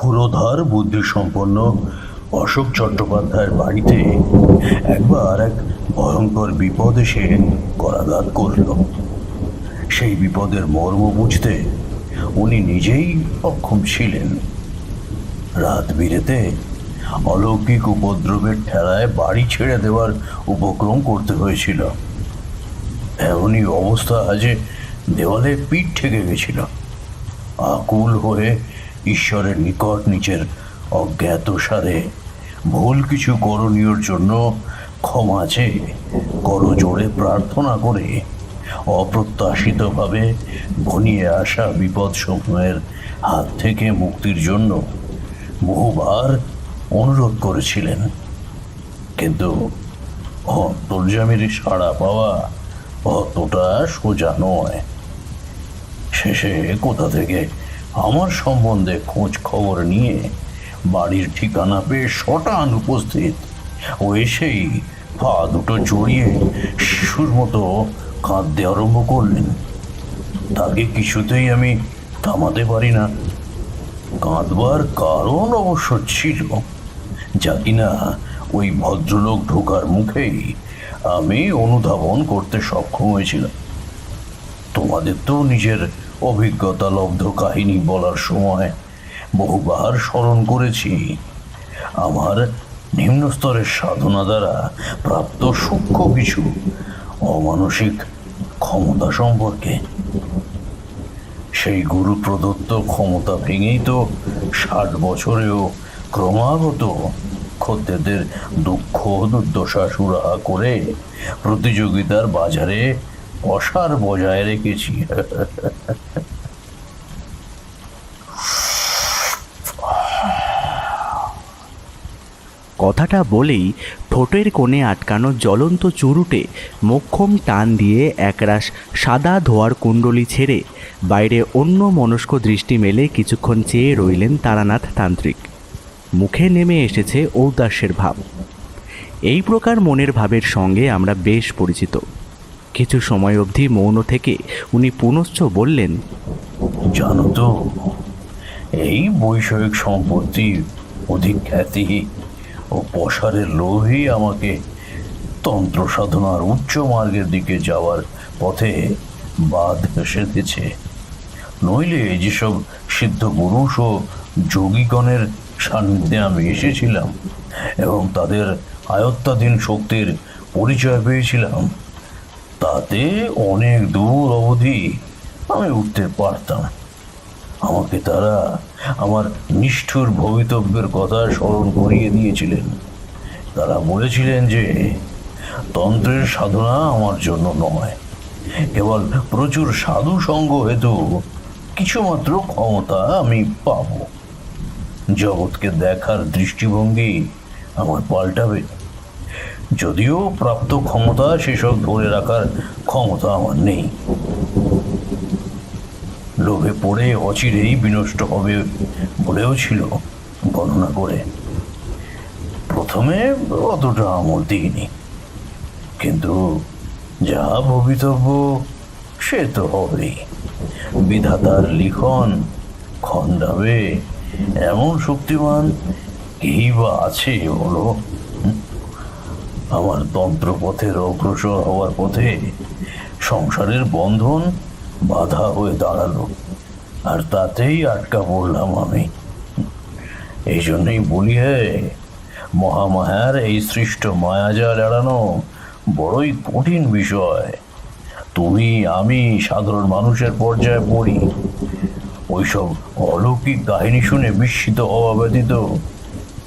ক্ষুরধার বুদ্ধিসম্পন্ন অশোক চট্টোপাধ্যায়ের বাড়িতে একবার এক ভয়ঙ্কর বিপদ এসে করাঘাত করল। সেই বিপদের মর্ম বুঝতে উনি নিজেই অক্ষম ছিলেন। রাত বিরেতে অলৌকিক উপদ্রবের ঠেলায় বাড়ি ছেড়ে দেওয়ার উপক্রম করতে হয়েছিল। এমনই অবস্থা যে দেওয়ালে পিঠ ঠেকে গেছিল। আকুল হয়ে ঈশ্বরের নিকট নিজের অজ্ঞাতসারে ভুল কিছু করণীয়র জন্য ক্ষমা চেয়ে করজোড়ে প্রার্থনা করে অপ্রত্যাশিতভাবে ঘনিয়ে আসা বিপদসমূহের হাত থেকে মুক্তির জন্য বহুবার অনুরোধ করেছিলেন। কিন্তু অন্তর্যামীর সাড়া পাওয়া অতটা সোজা নয়। শেষে কোথা থেকে আমার সম্বন্ধে খোঁজ খবর নিয়ে বাড়ির ঠিকানা পেয়ে শটান উপস্থিত ও এসেই পা দুটো জড়িয়ে শিশুর মতো কাঁদতে আরম্ভ করলেন। তাকে কিছুতেই আমি থামাতে পারি না। কাঁদবার কারণ অবশ্য ছিল, যা কিনা ওই ভদ্রলোক ঢোকার মুখেই আমি অনুধাবন করতে সক্ষম হয়েছিলাম। তোমাদের তো নিজের অভিজ্ঞতা লব্ধ কাহিনী বলার সময় বহুবার স্মরণ করেছি আমার নিম্ন স্তরের সাধনা দ্বারা প্রাপ্ত সূক্ষ্ম কিছু অমানসিক ক্ষমতা সম্পর্কে। সেই গুরু প্রদত্ত ক্ষমতা ভেঙেই তো 60 বছরেও ক্রমাগত খদ্দেরদের দুঃখ দুর্দশা সুরাহা করে প্রতিযোগিতার বাজারে অসার বজায় রেখেছি। কথাটা বলেই ঠোঁটের কোণে আটকানো জ্বলন্ত চুরুটে মোক্ষম টান দিয়ে একরাশ সাদা ধোয়ার কুণ্ডলি ছেড়ে বাইরে অন্য মনস্ক দৃষ্টি মেলে কিছুক্ষণ চেয়ে রইলেন তারানাথ তান্ত্রিক। মুখে নেমে এসেছে ঔদাস্যের ভাব। এই প্রকার মনের ভাবের সঙ্গে আমরা বেশ পরিচিত। কিছু সময় অবধি মৌন থেকে উনি পুনশ্চ বললেন, জানো তো, এই বৈষয়িক সম্পত্তি, অধিক খ্যাতি ও প্রসারের লোভই আমাকে তন্ত্র সাধনার উচ্চ মার্গের দিকে যাওয়ার পথে বাধ সেধেছে। নইলে যেসব সিদ্ধ পুরুষ ও যোগীগণের সান্নিধ্যে আমি এসেছিলাম এবং তাদের আয়ত্তাধীন শক্তির পরিচয় পেয়েছিলাম, তাতে অনেক দূর অবধি আমি উঠতে পারতাম। আমাকে তারা আমার নিষ্ঠুর ভবিতব্যের কথা স্মরণ করিয়ে দিয়েছিলেন। তারা বলেছিলেন যে তন্ত্রের সাধনা আমার জন্য নয়, কেবল প্রচুর সাধু সঙ্গ হেতু কিছুমাত্র ক্ষমতা আমি পাব। জগৎকে দেখার দৃষ্টিভঙ্গি আমার পাল্টাবে, যদিও প্রাপ্ত ক্ষমতা সেসব ধরে রাখার ক্ষমতা আমার নেই। লোভে পড়ে অচিরেই বিনষ্ট হবে বলেও ছিল গণনা করে। প্রথমে অতটা আমল দিইনি, কিন্তু যা ভবিতব্য সে তো হবেই। বিধাতার লিখন খণ্ডাবে এমন শক্তিমান কেই বা আছে বলো? আমার তন্ত্রপথের অগ্রসর হওয়ার পথে সংসারের বন্ধন বাধা হয়ে দাঁড়ালো, আর তাতেই আটকা পড়লাম আমি। এই জন্যই বলি, মহামায়ার এই সৃষ্ট মায়াজাল এড়ানো বড়ই কঠিন বিষয়। তুমি আমি সাধারণ মানুষের পর্যায়ে পড়ি, ওইসব অলৌকিক কাহিনী শুনে বিস্মিত হওয়া ব্যতীত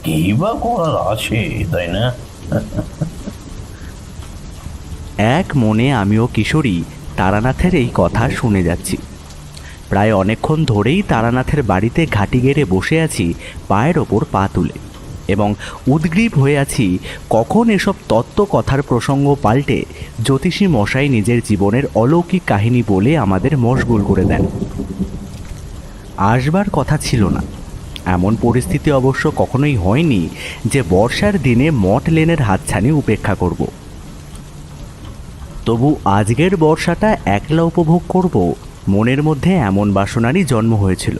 কি বা করার আছে, তাই না? এক মনে আমিও কিশোরী তারানাথের এই কথা শুনে যাচ্ছি। প্রায় অনেকক্ষণ ধরেই তারানাথের বাড়িতে ঘাঁটি গেড়ে বসে আছি পায়ের ওপর পা তুলে, এবং উদ্গ্রীব হয়ে আছি কখন এসব তত্ত্ব কথার প্রসঙ্গ পাল্টে জ্যোতিষী মশাই নিজের জীবনের অলৌকিক কাহিনী বলে আমাদের মশগুল করে দেন। আসবার কথা ছিল না, এমন পরিস্থিতি অবশ্য কখনোই হয়নি যে বর্ষার দিনে মঠ লেনের হাতছানি উপেক্ষা করব। তবু আজকের বর্ষাটা একলা উপভোগ করব, মনের মধ্যে এমন বাসনারই জন্ম হয়েছিল।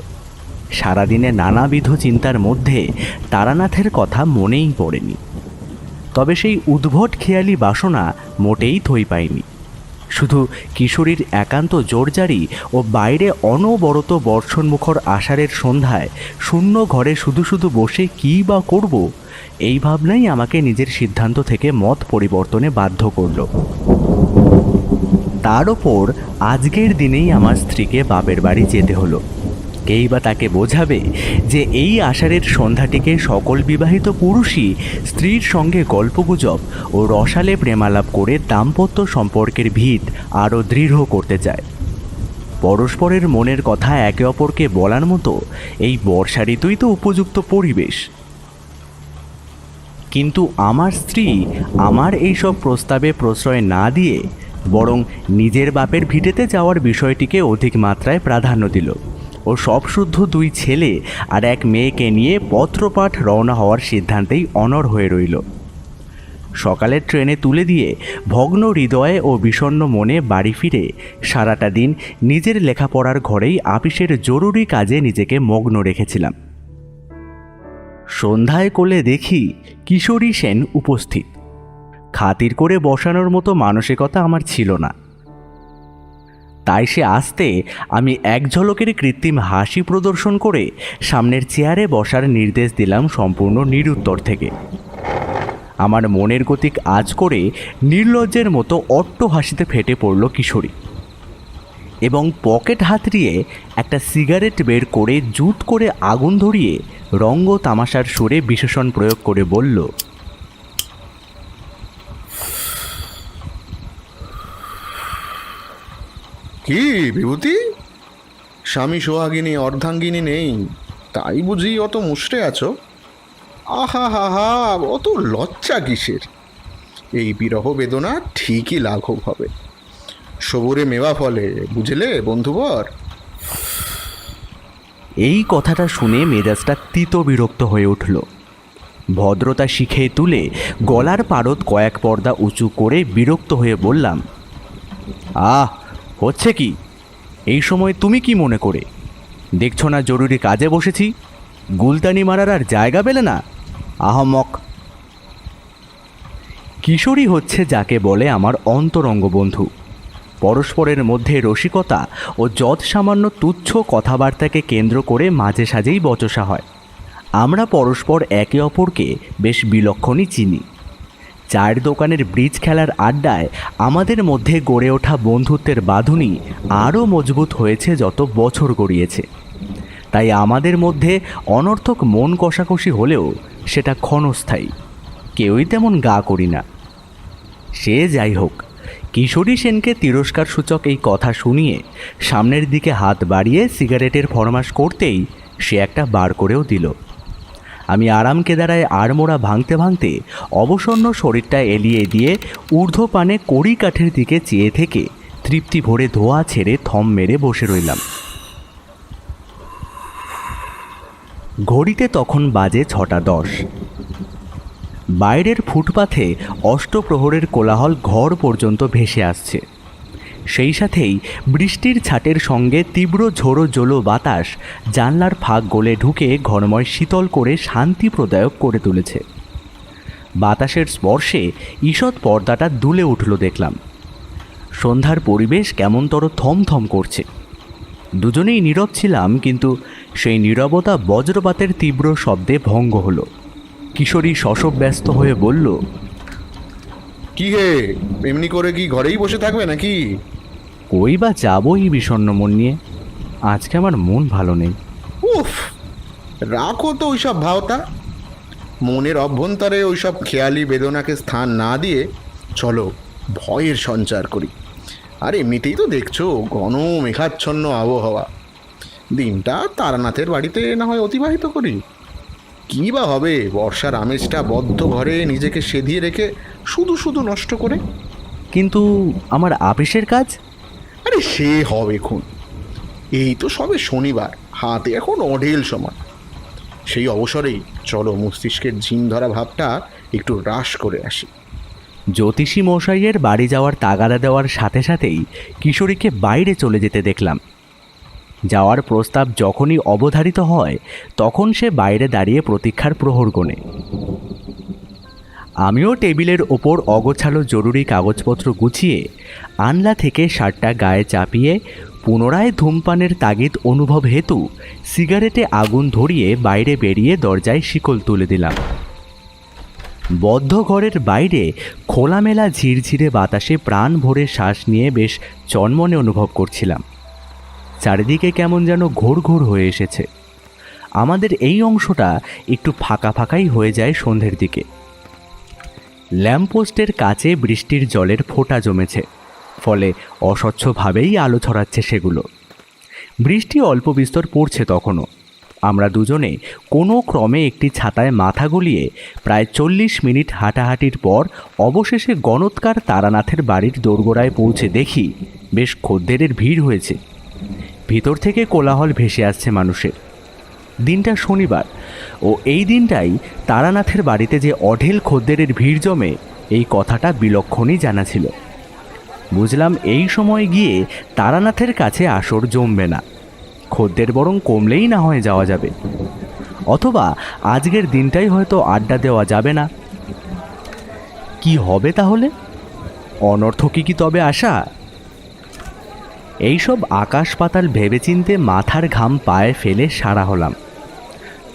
সারাদিনে নানাবিধ চিন্তার মধ্যে তারানাথের কথা মনেই পড়েনি। তবে সেই উদ্ভট খেয়ালি বাসনা মোটেই থই পায়নি। শুধু কিশোরীর একান্ত জোরজারি ও বাইরে অনবরত বর্ষণমুখর আষাঢ়ের সন্ধ্যায় শূন্য ঘরে শুধু শুধু বসে কী বা করব, এই ভাবনাই আমাকে নিজের সিদ্ধান্ত থেকে মত পরিবর্তনে বাধ্য করল। তার ওপর আজকের দিনেই আমার স্ত্রীকে বাপের বাড়ি যেতে হলো। কেই বা তাকে বোঝাবে যে এই আষাঢ়ের সন্ধ্যাটিকে সকল বিবাহিত পুরুষই স্ত্রীর সঙ্গে গল্পগুজব ও রসালে প্রেমালাপ করে দাম্পত্য সম্পর্কের ভিত আরও দৃঢ় করতে চায়। পরস্পরের মনের কথা একে অপরকে বলার মতো এই বর্ষা ঋতুই তো উপযুক্ত পরিবেশ। কিন্তু আমার স্ত্রী আমার এইসব প্রস্তাবে প্রশ্রয় না দিয়ে বরং নিজের বাপের ভিটেতে যাওয়ার বিষয়টিকে অধিক মাত্রায় প্রাধান্য দিল ও সবশুদ্ধ 2 ছেলে আর 1 মেয়েকে নিয়ে পত্রপাঠ রওনা হওয়ার সিদ্ধান্তেই অনড় হয়ে রইল। সকালের ট্রেনে তুলে দিয়ে ভগ্ন হৃদয়ে ও বিষণ্ণ মনে বাড়ি ফিরে সারাটা দিন নিজের লেখাপড়ার ঘরেই আপিসের জরুরি কাজে নিজেকে মগ্ন রেখেছিলাম। সন্ধ্যায় কোলে দেখি কিশোরী সেন উপস্থিত। খাতির করে বসানোর মতো মানসিকতা আমার ছিল না, তাই সে আসতে আমি এক ঝলকের কৃত্রিম হাসি প্রদর্শন করে সামনের চেয়ারে বসার নির্দেশ দিলাম সম্পূর্ণ নিরুত্তর থেকে। আমার মনের গতিক আজ করে নির্লজ্জের মতো অট্ট হাসিতে ফেটে পড়ল কিশোরী এবং পকেট হাতড়িয়ে একটা সিগারেট বের করে জুত করে আগুন ধরিয়ে রঙ্গ তামাশার সুরে বিশেষণ প্রয়োগ করে বলল, কি বিভূতি, স্বামী সোহাগিনী অর্ধাঙ্গিনী নেই তাই বুঝি অত মুষড়ে আছো? আহা হা হা, অত লজ্জা কিসের? এই বিরহ বেদনা ঠিকই লাঘব হবে, সবুরে মেওয়া ফলে, বুঝলে বন্ধুবর? এই কথাটা শুনে মেজাজটা তিত বিরক্ত হয়ে উঠল। ভদ্রতা শিখে তুলে গলার পারদ কয়েক পর্দা উঁচু করে বিরক্ত হয়ে বললাম, হচ্ছে কি এই সময় তুমি কি মনে করে? দেখছো না জরুরি কাজে বসেছি, গুলতানি মারার আর জায়গা পেলে না? আহমক! কিশোরী হচ্ছে যাকে বলে আমার অন্তরঙ্গ বন্ধু। পরস্পরের মধ্যে রসিকতা ও যৎ সামান্য তুচ্ছ কথাবার্তাকে কেন্দ্র করে মাঝে সাঝেই বচসা হয়। আমরা পরস্পর একে অপরকে বেশ বিলক্ষণই চিনি। চায়ের দোকানের ব্রিজ খেলার আড্ডায় আমাদের মধ্যে গড়ে ওঠা বন্ধুত্বের বাঁধুনি আরও মজবুত হয়েছে যত বছর গড়িয়েছে। তাই আমাদের মধ্যে অনর্থক মন কষাকষি হলেও সেটা ক্ষণস্থায়ী, কেউই তেমন গা করি না। সে যাই হোক, কিশোরী সেনকে তিরস্কারসূচক এই কথা শুনিয়ে সামনের দিকে হাত বাড়িয়ে সিগারেটের ফরমাশ করতেই সে একটা বার করেও দিল। আমি আরাম কেদারায় আড়মোড়া ভাঙতে ভাঙতে অবসন্ন শরীরটা এলিয়ে দিয়ে ঊর্ধ্বপানে কড়ি কাঠের দিকে চেয়ে থেকে তৃপ্তি ভরে ধোয়া ছেড়ে থম মেরে বসে রইলাম। ঘড়িতে তখন বাজে 6:10। বাইরের ফুটপাথে অষ্টপ্রহরের কোলাহল ঘর পর্যন্ত ভেসে আসছে। সেই সাথেই বৃষ্টির ছাটের সঙ্গে তীব্র ঝোড়ো জোলো বাতাস জানলার ফাঁক গলে ঢুকে ঘরময় শীতল করে শান্তি প্রদায়ক করে তুলেছে। বাতাসের স্পর্শে ঈষৎ পর্দাটা দুলে উঠল দেখলাম। সন্ধ্যার পরিবেশ কেমনতর থমথম করছে। দুজনেই নীরব ছিলাম, কিন্তু সেই নীরবতা বজ্রপাতের তীব্র শব্দে ভঙ্গ হলো। কিশোরী শশব ব্যস্ত হয়ে বলল, কি হে, এমনি করে কি ঘরেই বসে থাকবে নাকি? কই বা যাবো এই বিষণ্ণ মন নিয়ে? আজকে আমার মন ভালো নেই। উফ, রাখো তো ওইসব ভাওতা। মনের অভ্যন্তরে ওইসব খেয়ালি বেদনাকে স্থান না দিয়ে চলো ভয়ের সঞ্চার করি। আর এমনিতেই তো দেখছো ঘন মেঘাচ্ছন্ন আবহাওয়া। দিনটা তারানাথের বাড়িতে না হয় অতিবাহিত করি। কী বা হবে বর্ষার আমেজটা বদ্ধ ঘরে নিজেকে সেধিয়ে রেখে শুধু শুধু নষ্ট করে? কিন্তু আমার আপিসের কাজ? আরে সে হবে খুন। এই তো সবে শনিবার, হাতে এখন অঢেল সময়। সেই অবসরেই চলো মস্তিষ্কের ঝিম ধরা ভাবটা একটু হ্রাস করে আসি। জ্যোতিষী মশাইয়ের বাড়ি যাওয়ার তাগাদা দেওয়ার সাথে সাথেই কিশোরীকে বাইরে চলে যেতে দেখলাম। যাওয়ার প্রস্তাব যখনই অবধারিত হয় তখন সে বাইরে দাঁড়িয়ে প্রতীক্ষার প্রহর গোনে। আমিও টেবিলের ওপর অগোছালো জরুরি কাগজপত্র গুছিয়ে আনলা থেকে শার্টটা গায়ে চাপিয়ে পুনরায় ধূমপানের তাগিদ অনুভব হেতু সিগারেটে আগুন ধরিয়ে বাইরে বেরিয়ে দরজায় শিকল তুলে দিলাম। বদ্ধ ঘরের বাইরে খোলামেলা ঝিরঝিরে বাতাসে প্রাণ ভরে শ্বাস নিয়ে বেশ চনমনে অনুভব করছিলাম। চারিদিকে কেমন যেন ঘোর ঘোর হয়ে এসেছে। আমাদের এই অংশটা একটু ফাঁকা ফাঁকাই হয়ে যায় সন্ধ্যের দিকে। ল্যাম্পপোস্টের কাছে বৃষ্টির জলের ফোঁটা জমেছে, ফলে অস্বচ্ছভাবেই আলো ছড়াচ্ছে সেগুলো। বৃষ্টি অল্প বিস্তর পড়ছে তখনও। আমরা দুজনে কোনো ক্রমে একটি ছাতায় মাথা গলিয়ে প্রায় 40 মিনিট হাঁটাহাঁটির পর অবশেষে গণৎকার তারানাথের বাড়ির দোরগোড়ায় পৌঁছে দেখি বেশ খদ্দেরের ভিড় হয়েছে। ভিতর থেকে কোলাহল ভেসে আসছে মানুষের। দিনটা শনিবার, ও এই দিনটাই তারানাথের বাড়িতে যে অঢেল খদ্দেরের ভিড় জমে এই কথাটা বিলক্ষণই জানা ছিল। বুঝলাম এই সময় গিয়ে তারানাথের কাছে আসর জমবে না, খদ্দের বরং কমলেই না হয় যাওয়া যাবে, অথবা আজকের দিনটাই হয়তো আড্ডা দেওয়া যাবে না। কি হবে তাহলে? অনর্থকই কি তবে আশা? এইসব আকাশ পাতাল ভেবেচিন্তে মাথার ঘাম পায়ে ফেলে সারা হলাম।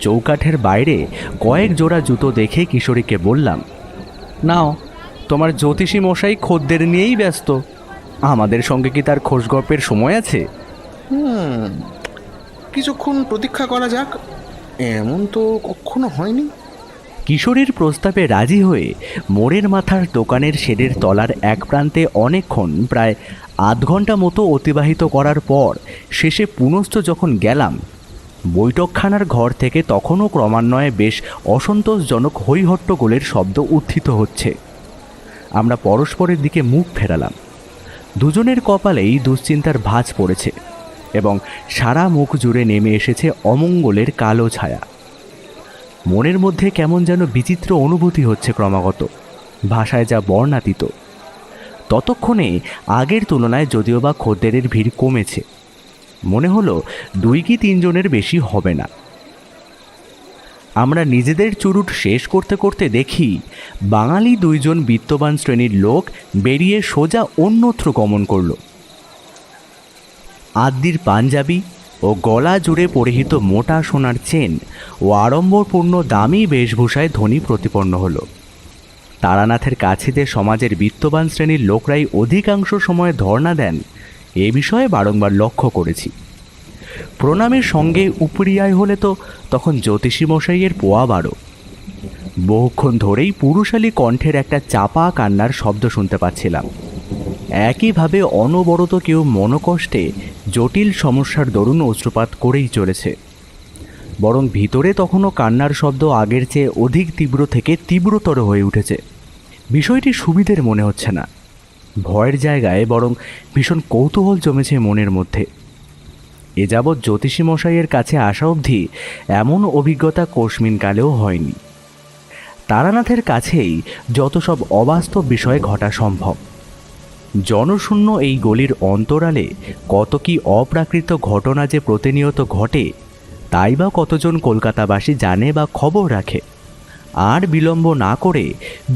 চৌকাঠের বাইরে কয়েক জোড়া জুতো দেখে কিশোরীকে বললাম, নাও, তোমার জ্যোতিষী মশাই খদ্দের নিয়েই ব্যস্ত, আমাদের সঙ্গে কি তার খোঁজ গল্পের সময় আছে? কিছুক্ষণ প্রতীক্ষা করা যাক, এমন তো কখনো হয়নি। কিশোরীর প্রস্তাবে রাজি হয়ে মোড়ের মাথার দোকানের শেডের তলার এক প্রান্তে অনেকক্ষণ, প্রায় আধ ঘন্টা মতো অতিবাহিত করার পর শেষে পুনশ্চ যখন গেলাম, বৈঠকখানার ঘর থেকে তখনও ক্রমান্বয়ে বেশ অসন্তোষজনক হৈহট্টগোলের শব্দ উত্থিত হচ্ছে। আমরা পরস্পরের দিকে মুখ ফেরালাম। দুজনের কপালেই দুশ্চিন্তার ভাঁজ পড়েছে এবং সারা মুখ জুড়ে নেমে এসেছে অমঙ্গলের কালো ছায়া। মনের মধ্যে কেমন যেন বিচিত্র অনুভূতি হচ্ছে ক্রমাগত, ভাষায় যা বর্ণাতীত। ততক্ষণে আগের তুলনায় যদিও বা খদ্দেরের ভিড় কমেছে, মনে হলো 2 কি 3 জনের বেশি হবে না। আমরা নিজেদের চুরুট শেষ করতে করতে দেখি বাঙালি 2 জন বিত্তবান শ্রেণীর লোক বেরিয়ে সোজা অন্যত্র গমন করল। আদ্যির পাঞ্জাবি ও গলা জুড়ে পরিহিত মোটা সোনার চেন ও আড়ম্বরপূর্ণ দামি বেশভূষায় ধনী প্রতিপন্ন হল। তারানাথের কাছে যে সমাজের বিত্তবান শ্রেণীর লোকরাই অধিকাংশ সময় ধর্ণা দেন, এ বিষয়ে বারংবার লক্ষ্য করেছি। প্রণামের সঙ্গে উপরিয়ায় হলে তো তখন জ্যোতিষী মশাইয়ের পোয়া বাড়ো। বহুক্ষণ ধরেই পুরুষালী কণ্ঠের একটা চাপা কান্নার শব্দ শুনতে পাচ্ছিলাম। একইভাবে অনবরত কেউ মনকষ্টে জটিল সমস্যার দরুন অশ্রুপাত করেই চলেছে। বরং ভিতরে তখনও কান্নার শব্দ আগের চেয়ে অধিক তীব্র থেকে তীব্রতর হয়ে উঠেছে। বিষয়টি সুবিধের মনে হচ্ছে না, ভয়ের জায়গায় বরং ভীষণ কৌতূহল জমেছে মনের মধ্যে। এ যাবৎ জ্যোতিষী মশাইয়ের কাছে আসা অবধি এমন অভিজ্ঞতা কোশমিনকালেও হয়নি। তারানাথের কাছেই যত সব অবাস্তব বিষয় ঘটা সম্ভব। জনশূন্য এই গলির অন্তরালে কত কি অপ্রাকৃত ঘটনা যে প্রতিনিয়ত ঘটে, তাই বা কতজন কলকাতাবাসী জানে বা খবর রাখে। আর বিলম্ব না করে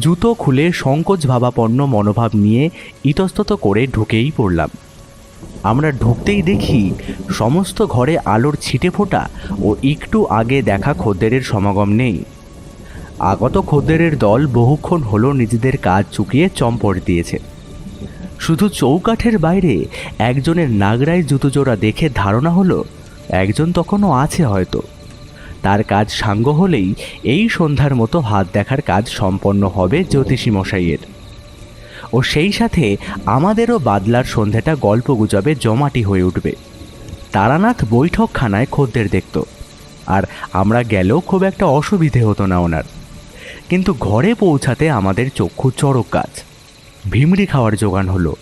জুতো খুলে সংকোচ ভাবাপন্ন মনোভাব নিয়ে ইতস্তত করে ঢুকেই পড়লাম। আমরা ঢুকতেই দেখি সমস্ত ঘরে আলোর ছিটে ফোটা ও একটু আগে দেখা খদ্দেরের সমাগম নেই। আগত খদ্দেরের দল বহুক্ষণ হলো নিজেদের কাজ চুকিয়ে চম্পট দিয়েছে। শুধু চৌকাঠের বাইরে একজনের নাগরাই জুতোজোড়া দেখে ধারণা হলো একজন তখনও আছে হয়তো। তার কাজ সাঙ্গ হলেই এই সন্ধ্যার মতো হাত দেখার কাজ সম্পন্ন হবে জ্যোতিষী মশাইয়ের। ও সেই সাথে আমাদেরও বাদলার সন্ধ্যাটা গল্পগুজবে জমাটি হয়ে উঠবে। তারানাথ বৈঠকখানায় খদ্দের দেখত, আর আমরা গেলেও খুব একটা অসুবিধে হতো না ওনার। কিন্তু ঘরে পৌঁছাতে আমাদের চক্ষু চড়ক গাছ। ভিমড়ি খাওয়ার জোগান হলো,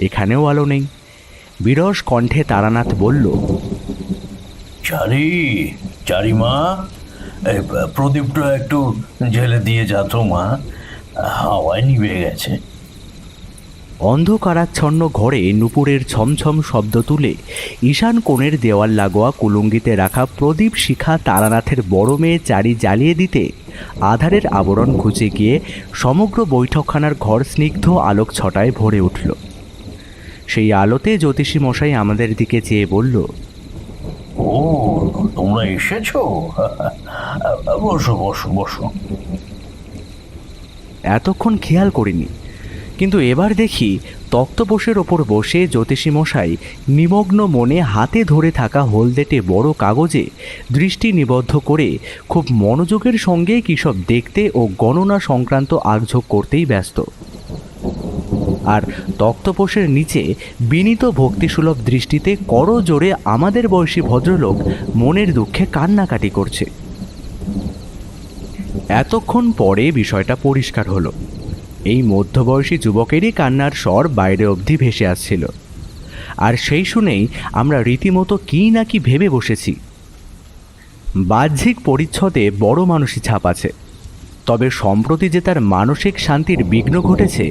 এখানেও আলো নেই। বিরস কণ্ঠে তারানাথ বলল, চারিমা, এই প্রদীপটা একটু জেলে দিয়ে যা তো মা, হাওয়ায় নিভে গেছে। অন্ধকারাচ্ছন্ন ঘরে নুপুরের ছমছম শব্দ তুলে ঈশান কোণের দেওয়াল লাগোয়া কুলুঙ্গিতে রাখা প্রদীপ শিখা তারানাথের বড় মেয়ে চারি জ্বালিয়ে দিতে আধারের আবরণ ঘুচে গিয়ে সমগ্র বৈঠকখানার ঘর স্নিগ্ধ আলোক ছটায় ভরে উঠল। সেই আলোতে জ্যোতিষী মশাই আমাদের দিকে চেয়ে বলল, ও, তোমরা এসেছো? বসো বসো বসো। এতক্ষণ খেয়াল করিনি, কিন্তু এবার দেখি তক্তপোষের ওপর বসে জ্যোতিষী মশাই নিমগ্ন মনে হাতে ধরে থাকা হলদেটে বড় কাগজে দৃষ্টি নিবদ্ধ করে খুব মনোযোগের সঙ্গে কী সব দেখতে ও গণনা সংক্রান্ত আগ্ঝোগ করতেই ব্যস্ত। আর তক্তপোষের নিচে বিনীত ভক্তিসুলভ দৃষ্টিতে করজোড়ে আমাদের বয়সী ভদ্রলোক মনের দুঃখে কান্নাকাটি করছে। এতক্ষণ পরে বিষয়টা পরিষ্কার হলো। এই মধ্যবয়সী যুবকেরই কান্নার স্বর বাইরে অবধি ভেসে আসছিল, আর সেই শুনেই আমরা রীতিমতো কী না কি ভেবে বসেছি। বাহ্যিক পরিচ্ছদে বড় মানুষই ছাপ আছে, তবে সম্প্রতি যে তার মানসিক শান্তির বিঘ্ন ঘটেছে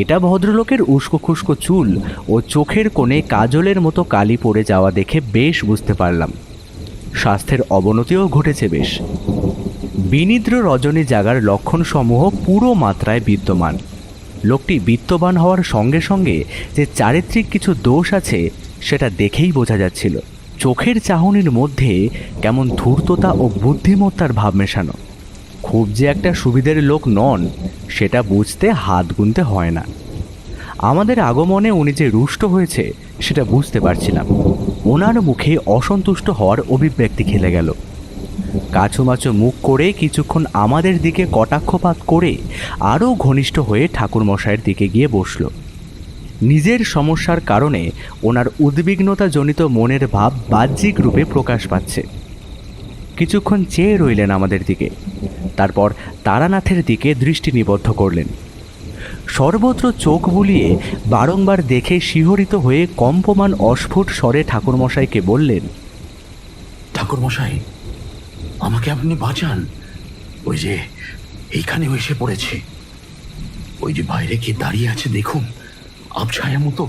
এটা ভদ্রলোকের উস্কো খুস্কো চুল ও চোখের কোণে কাজলের মতো কালি পড়ে যাওয়া দেখে বেশ বুঝতে পারলাম। স্বাস্থ্যের অবনতিও ঘটেছে বেশ। বিনিদ্র রজনী জাগার লক্ষণসমূহ পুরো মাত্রায় বিদ্যমান। লোকটি বিত্তবান হওয়ার সঙ্গে সঙ্গে যে চারিত্রিক কিছু দোষ আছে সেটা দেখেই বোঝা যাচ্ছিল। চোখের চাহনির মধ্যে কেমন ধূর্ততা ও বুদ্ধিমত্তার ভাব মেশানো। খুব যে একটা সুবিধের লোক নন সেটা বুঝতে হাত গুনতে হয় না। আমাদের আগমনে উনি যে রুষ্ট হয়েছে সেটা বুঝতে পারছিলাম। ওনার মুখে অসন্তুষ্ট হওয়ার অভিব্যক্তি খেলে গেল। কাছুমাছু মুখ করে কিছুক্ষণ আমাদের দিকে কটাক্ষপাত করে আরও ঘনিষ্ঠ হয়ে ঠাকুরমশাইয়ের দিকে গিয়ে বসল। নিজের সমস্যার কারণে ওনার উদ্বিগ্নতাজনিত মনের ভাব বাহ্যিক রূপে প্রকাশ পাচ্ছে। কিছুক্ষণ চেয়ে রইলেন আমাদের দিকে, তারপর তারানাথের দিকে দৃষ্টি নিবদ্ধ করলেন। সর্বত্র চোখ বুলিয়ে বারংবার দেখে শিহরিত হয়ে কম্পমান অস্ফুট স্বরে ঠাকুরমশাইকে বললেন, ঠাকুরমশাই, আমাকে আপনি বাঁচান। ওই যে এইখানে এসে পড়েছে, ওই যে বাইরে কে দাঁড়িয়ে আছে দেখুন, আবছায়া মতো।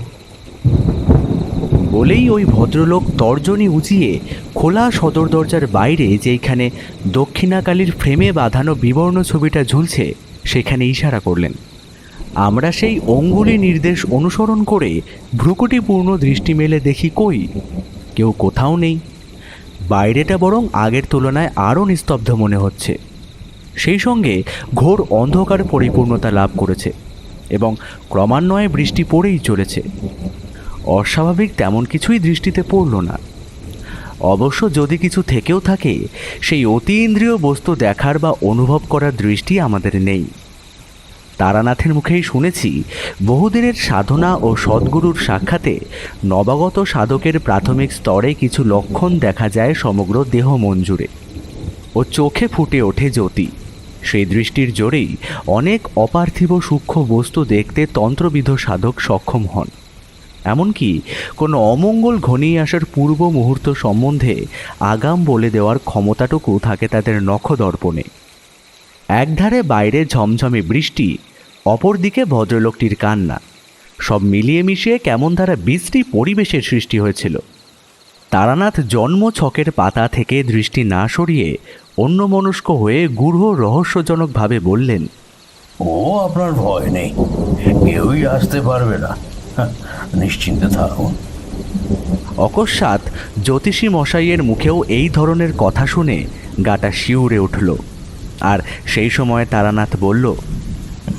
বলেই ওই ভদ্রলোক তর্জনী উঁচিয়ে খোলা সদর দরজার বাইরে যেইখানে দক্ষিণাকালীর ফ্রেমে বাঁধানো বিবর্ণ ছবিটা ঝুলছে সেখানে ইশারা করলেন। আমরা সেই অঙ্গুলি নির্দেশ অনুসরণ করে ভ্রুকুটিপূর্ণ দৃষ্টি মেলে দেখি কই কেউ কোথাও নেই। বাইরেটা বরং আগের তুলনায় আরও নিস্তব্ধ মনে হচ্ছে। সেই সঙ্গে ঘোর অন্ধকার পরিপূর্ণতা লাভ করেছে এবং ক্রমান্বয়ে বৃষ্টি পড়েই চলেছে। অস্বাভাবিক তেমন কিছুই দৃষ্টিতে পড়ল না। অবশ্য যদি কিছু থেকেও থাকে সেই অতীন্দ্রিয় বস্তু দেখার বা অনুভব করার দৃষ্টি আমাদের নেই। তারানাথের মুখেই শুনেছি বহুদিনের সাধনা ও সদ্গুরুর সাক্ষাতে নবাগত সাধকের প্রাথমিক স্তরে কিছু লক্ষণ দেখা যায় সমগ্র দেহ মন জুড়ে, ও চোখে ফুটে ওঠে জ্যোতি। সেই দৃষ্টির জোরেই অনেক অপার্থিব সূক্ষ্ম বস্তু দেখতে তন্ত্রবিদ সাধক সক্ষম হন। এমনকি কোনো অমঙ্গল ঘনিয়ে আসার পূর্ব মুহূর্ত সম্বন্ধে আগাম বলে দেওয়ার ক্ষমতাটুকু থাকে তাদের নখদর্পণে। একধারে বাইরে ঝমঝমে বৃষ্টি, অপরদিকে ভদ্রলোকটির কান্না, সব মিলিয়ে মিশিয়ে কেমন ধারা বিশ্রী পরিবেশের সৃষ্টি হয়েছিল। তারানাথ জন্ম ছকের পাতা থেকে দৃষ্টি না সরিয়ে অন্যমনস্ক হয়ে গূঢ় রহস্যজনকভাবে বললেন, ও, আপনার ভয় নেই, কেউই আসতে পারবে না, নিশ্চিন্তে থাকুন। অকস্মাৎ জ্যোতিষী মশাইয়ের মুখেও এই ধরনের কথা শুনে গাটা শিউরে উঠল। আর সেই সময় তারানাথ বলল,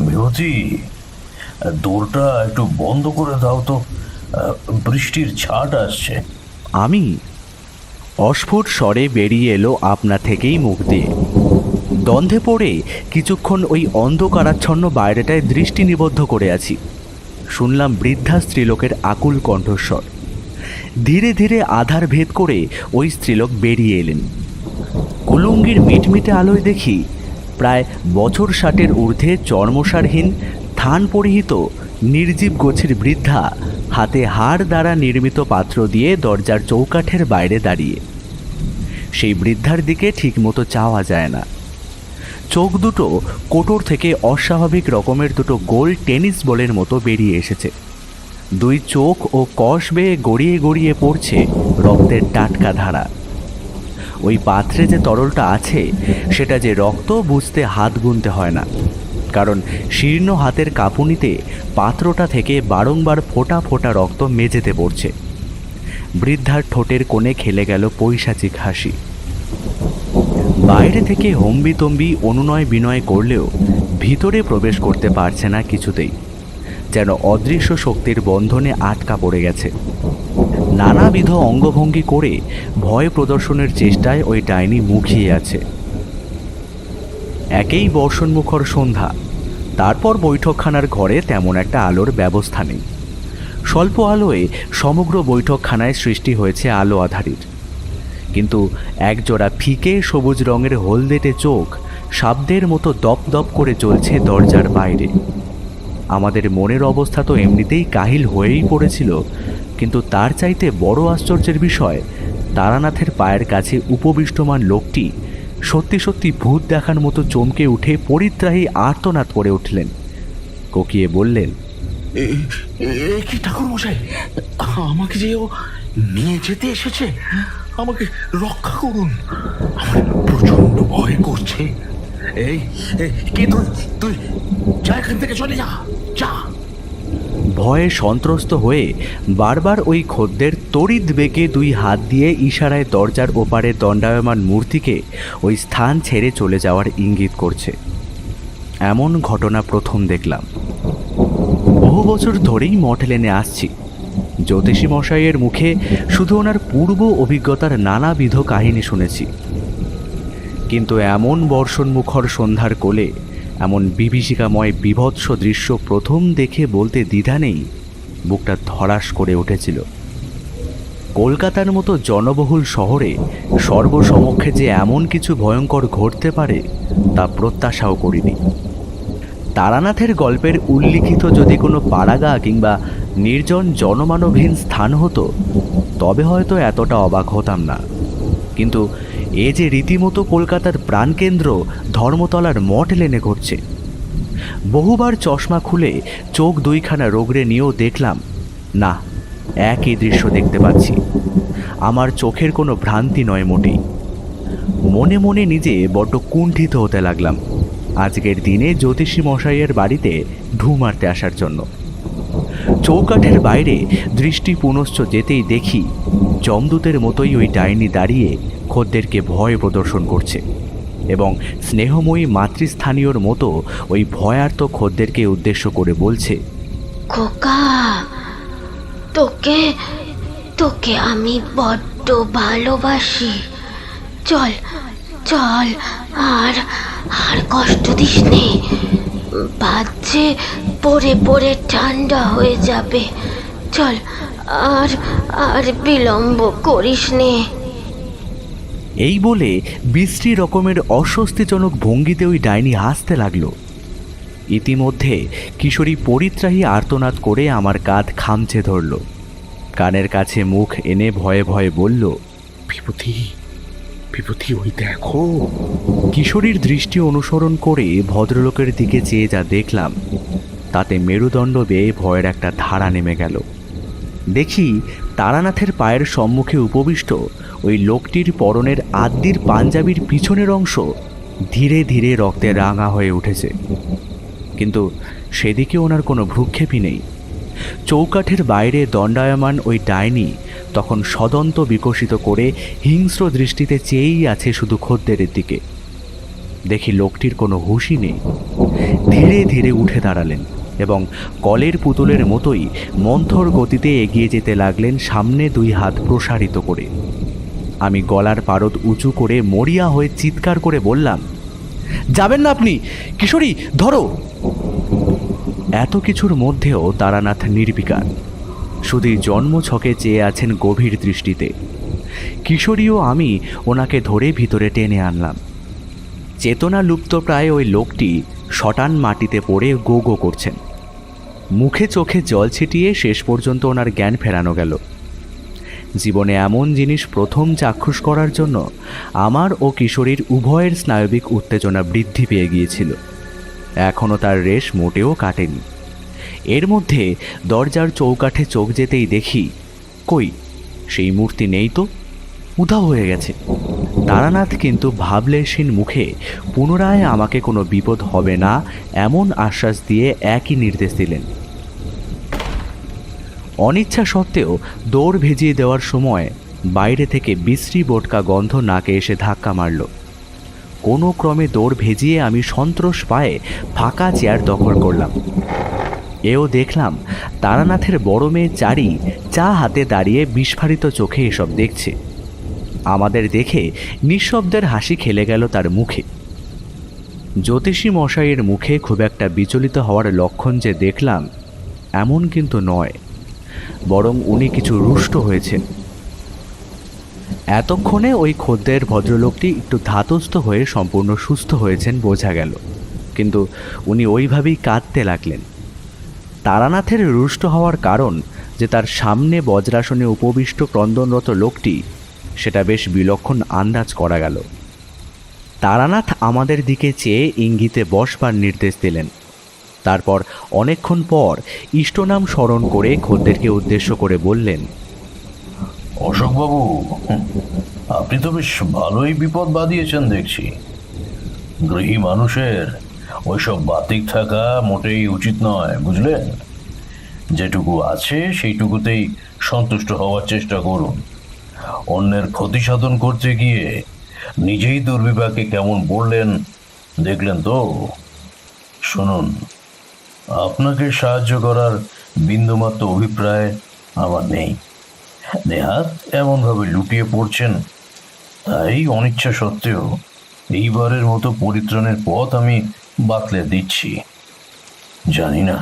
বিভূতি, দোরটা একটু বন্ধ করে দাও তো, বৃষ্টির ছাট আসছে। আমি? অস্ফুট স্বরে বেরিয়ে এলো আপনা থেকেই মুখ দিয়ে। দ্বন্দ্বে পড়ে কিছুক্ষণ ওই অন্ধকারাচ্ছন্ন বাইরেটায় দৃষ্টি নিবদ্ধ করে আছি। শুনলাম বৃদ্ধা স্ত্রীলোকের আকুল কণ্ঠস্বর। ধীরে ধীরে আধার ভেদ করে ওই স্ত্রীলোক বেরিয়ে এলেন। কুলুঙ্গির মিটমিটে আলোয় দেখি প্রায় বছর 60-এর ঊর্ধ্বে চর্মসারহীন থান পরিহিত নির্জীব গোছের বৃদ্ধা হাতে হাড় দ্বারা নির্মিত পাত্র দিয়ে দরজার চৌকাঠের বাইরে দাঁড়িয়ে। সেই বৃদ্ধার দিকে ঠিকমতো চাওয়া যায় না। চোখ দুটো কোটর থেকে অস্বাভাবিক রকমের দুটো গোল টেনিস বলের মতো বেরিয়ে এসেছে। দুই চোখ ও কষ বেয়ে গড়িয়ে গড়িয়ে পড়ছে রক্তের টাটকা ধারা। ওই পাত্রে যে তরলটা আছে সেটা যে রক্ত বুঝতে হাত গুনতে হয় না, কারণ শীর্ণ হাতের কাঁপুনিতে পাত্রটা থেকে বারংবার ফোঁটা ফোঁটা রক্ত মেঝেতে পড়ছে। বৃদ্ধার ঠোঁটের কোণে খেলে গেল পৈশাচিক হাসি। বাইরে থেকে হম্বিতম্বি অনুনয় বিনয় করলেও ভিতরে প্রবেশ করতে পারছে না কিছুতেই, যেন অদৃশ্য শক্তির বন্ধনে আটকা পড়ে গেছে। নানাবিধ অঙ্গভঙ্গি করে ভয় প্রদর্শনের চেষ্টায় ওই ডাইনি মুখিয়ে আছে। একেই বর্ষণমুখর সন্ধ্যা, তারপর বৈঠকখানার ঘরে তেমন একটা আলোর ব্যবস্থা নেই। স্বল্প আলোয় সমগ্র বৈঠকখানায় সৃষ্টি হয়েছে আলো আধারির, কিন্তু একজোড়া ফিকে সবুজ রঙের হলদেটে চোখ শাব্দের মতো দপ দপ করে চলছে দরজার বাইরে। আমাদের মনের অবস্থা তো এমনিতেই কাহিল হয়েই পড়েছিল, কিন্তু তার চাইতে বড় আশ্চর্যের বিষয়, তারানাথের পায়ের কাছে উপবিষ্টমান লোকটি সত্যি সত্যি ভূত দেখার মতো চমকে উঠে পরিত্রাহী আর্তনাদ করে উঠলেন। কোকিয়ে বললেন, কি ঠাকুর মশাই, আমাকে যে ও নিয়ে যেতে এসেছে, আমাকে রক্ষা করুন, আমার প্রচন্ড ভয় করছে। এই কে তুই? তুই যা, এখান থেকে চলে যা, যা। ভয়ে সন্ত্রস্ত হয়ে বারবার ওই খদ্দের তড়িৎ বেগে দুই হাত দিয়ে ইশারায় দরজার ওপারে দণ্ডায়মান মূর্তিকে ওই স্থান ছেড়ে চলে যাওয়ার ইঙ্গিত করছে। এমন ঘটনা প্রথম দেখলাম। বহু বছর ধরেই মঠ লেনে আসছি। জ্যোতিষী মশাইয়ের মুখে শুধু ওনার পূর্ব অভিজ্ঞতার নানাবিধ কাহিনী শুনেছি, কিন্তু এমন বর্ষণমুখর সন্ধ্যার কোলে এমন বিভীষিকাময় বিভৎস দৃশ্য প্রথম দেখে বলতে দ্বিধা নেই, বুকটা ধড়াস করে উঠেছিল। কলকাতার মতো জনবহুল শহরে সর্বসমক্ষে যে এমন কিছু ভয়ঙ্কর ঘটতে পারে তা প্রত্যাশাও করিনি। তারানাথের গল্পের উল্লিখিত যদি কোনো পাড়াগা কিংবা নির্জন জনমানবহীন স্থান হতো তবে হয়তো এতটা অবাক হতাম না, কিন্তু এ যে রীতিমতো কলকাতার প্রাণকেন্দ্র ধর্মতলার মঠ লেনে ঘটছে। বহুবার চশমা খুলে চোখ দুইখানা রোগড়ে নিয়েও দেখলাম না, একই দৃশ্য দেখতে পাচ্ছি। আমার চোখের কোনো ভ্রান্তি নয় মোটেই। মনে মনে নিজে বড্ড কুণ্ঠিত হতে লাগলাম আজকের দিনে জ্যোতিষী মশাইয়ের বাড়িতে ঢু মারতে আসার জন্য। চৌকাঠের বাইরে দৃষ্টি পুনশ্চ যেতেই দেখি যমদূতের মতোই ওই ডাইনি দাঁড়িয়ে খদ্দেরকে ভয় প্রদর্শন করছে এবং স্নেহময়ী মাতৃস্থানীয়র মতো ওই ভয়ার্ত খদ্দেরকে উদ্দেশ্য করে বলছে, খোকা, তোকে তোকে আমি বড্ড ভালোবাসি। চল চল, আর আর কষ্ট দিস নে, বাজে পড়ে পড়ে ঠান্ডা হয়ে যাবে। চল, আর আর বিলম্ব করিস নে। এই বলে বিশ্রী রকমের অস্বস্তিজনক ভঙ্গিতে ওই ডাইনি হাসতে লাগলো। ইতিমধ্যে কিশোরী পরিত্রাহী আর্তনাদ করে আমার কাঁধ খামচে ধরল। কানের কাছে মুখ এনে ভয়ে ভয়ে বলল, বিভূতি, বিভূতি, ওই দেখো। কিশোরীর দৃষ্টি অনুসরণ করে ভদ্রলোকের দিকে চেয়ে যা দেখলাম তাতে মেরুদণ্ড বেয়ে ভয়ের একটা ধারা নেমে গেল। দেখি তারানাথের পায়ের সম্মুখে উপবিষ্ট ওই লোকটির পরনের আদ্যির পাঞ্জাবির পিছনের অংশ ধীরে ধীরে রক্তে রাঙা হয়ে উঠেছে, কিন্তু সেদিকে ওনার কোনো ভ্রুক্ষেপই নেই। চৌকাঠের বাইরে দণ্ডায়মান ওই ডাইনি তখন সদন্ত বিকশিত করে হিংস্র দৃষ্টিতে চেয়েই আছে শুধু খদ্দেরের দিকে। দেখি লোকটির কোনো হুঁশই নেই। ধীরে ধীরে উঠে দাঁড়ালেন এবং কলের পুতুলের মতোই মন্থর গতিতে এগিয়ে যেতে লাগলেন সামনে দুই হাত প্রসারিত করে। আমি গলার পারদ উঁচু করে মরিয়া হয়ে চিৎকার করে বললাম, যাবেন না আপনি, কিশোরী ধরো। এত কিছুর মধ্যেও তারানাথ নির্বিকার, শুধুই জন্মছকে চেয়ে আছেন গভীর দৃষ্টিতে। কিশোরীও আমি ওনাকে ধরে ভিতরে টেনে আনলাম। চেতনা লুপ্ত প্রায় ওই লোকটি শটান মাটিতে পড়ে গো গো করছেন। মুখে চোখে জল ছিটিয়ে শেষ পর্যন্ত ওনার জ্ঞান ফেরানো গেল। জীবনে এমন জিনিস প্রথম চাক্ষুষ করার জন্য আমার ও কিশোরীর উভয়ের স্নায়বিক উত্তেজনা বৃদ্ধি পেয়ে গিয়েছিল। এখনও তার রেশ মোটেও কাটেনি। এর মধ্যে দরজার চৌকাঠে চোখ যেতেই দেখি, কই সেই মূর্তি নেই তো, উধাও হয়ে গেছে। তারানাথ কিন্তু ভাবলেশহীন মুখে পুনরায় আমাকে কোনো বিপদ হবে না এমন আশ্বাস দিয়ে একই নির্দেশ দিলেন। অনিচ্ছা সত্ত্বেও দৌড় ভেজিয়ে দেওয়ার সময় বাইরে থেকে বিশ্রী বোটকা গন্ধ নাকে এসে ধাক্কা মারল। কোনো ক্রমে দৌড় ভেজিয়ে আমি সন্ত্রস পায়ে ফাঁকা চেয়ার দখল করলাম। এও দেখলাম তারানাথের বড় মেয়ে চারি চা হাতে দাঁড়িয়ে বিস্ফারিত চোখে এসব দেখছে। আমাদের দেখে নিঃশব্দের হাসি খেলে গেল তার মুখে। জ্যোতিষী মশাইয়ের মুখে খুব একটা বিচলিত হওয়ার লক্ষণ যে দেখলাম এমন কিন্তু নয়, বরং উনি কিছু রুষ্ট হয়েছেন। এতক্ষণে ওই খদ্দের ভদ্রলোকটি একটু ধাতস্থ হয়ে সম্পূর্ণ সুস্থ হয়েছেন বোঝা গেল, কিন্তু উনি ওইভাবেই কাঁদতে লাগলেন। তারানাথের রুষ্ট হওয়ার কারণ যে তার সামনে বজ্রাসনে উপবিষ্ট ক্রন্দনরত লোকটি, সেটা বেশ বিলক্ষণ আন্দাজ করা গেল। তারানাথ আমাদের দিকে চেয়ে ইঙ্গিতে বসবার নির্দেশ দিলেন। তারপর অনেকক্ষণ পর ইষ্টনাম স্মরণ করে খদ্দেরকে উদ্দেশ্য করে বললেন, অশোকবাবু, আপনি তো বেশ ভালোই বিপদ বাঁধিয়েছেন দেখছি। গৃহী মানুষের ওইসব বাতিক থাকা মোটেই উচিত নয়, বুঝলেন? যেটুকু আছে সেইটুকুতেই সন্তুষ্ট হওয়ার চেষ্টা করুন। অন্যের ক্ষতি সাধন করতে গিয়ে নিজেই দুর্বিপাকে কেমন বললেন দেখলেন তো। শুনুন, আপনাকে সাহায্য করার বিন্দুমাত্র অভিপ্রায় আমার নেই। নেহাত এমনভাবে লুটিয়ে পড়ছেন, তাই অনিচ্ছা সত্ত্বেও এইবারের মতো পরিত্রাণের পথ আমি বাতলে দিচ্ছি। জানি না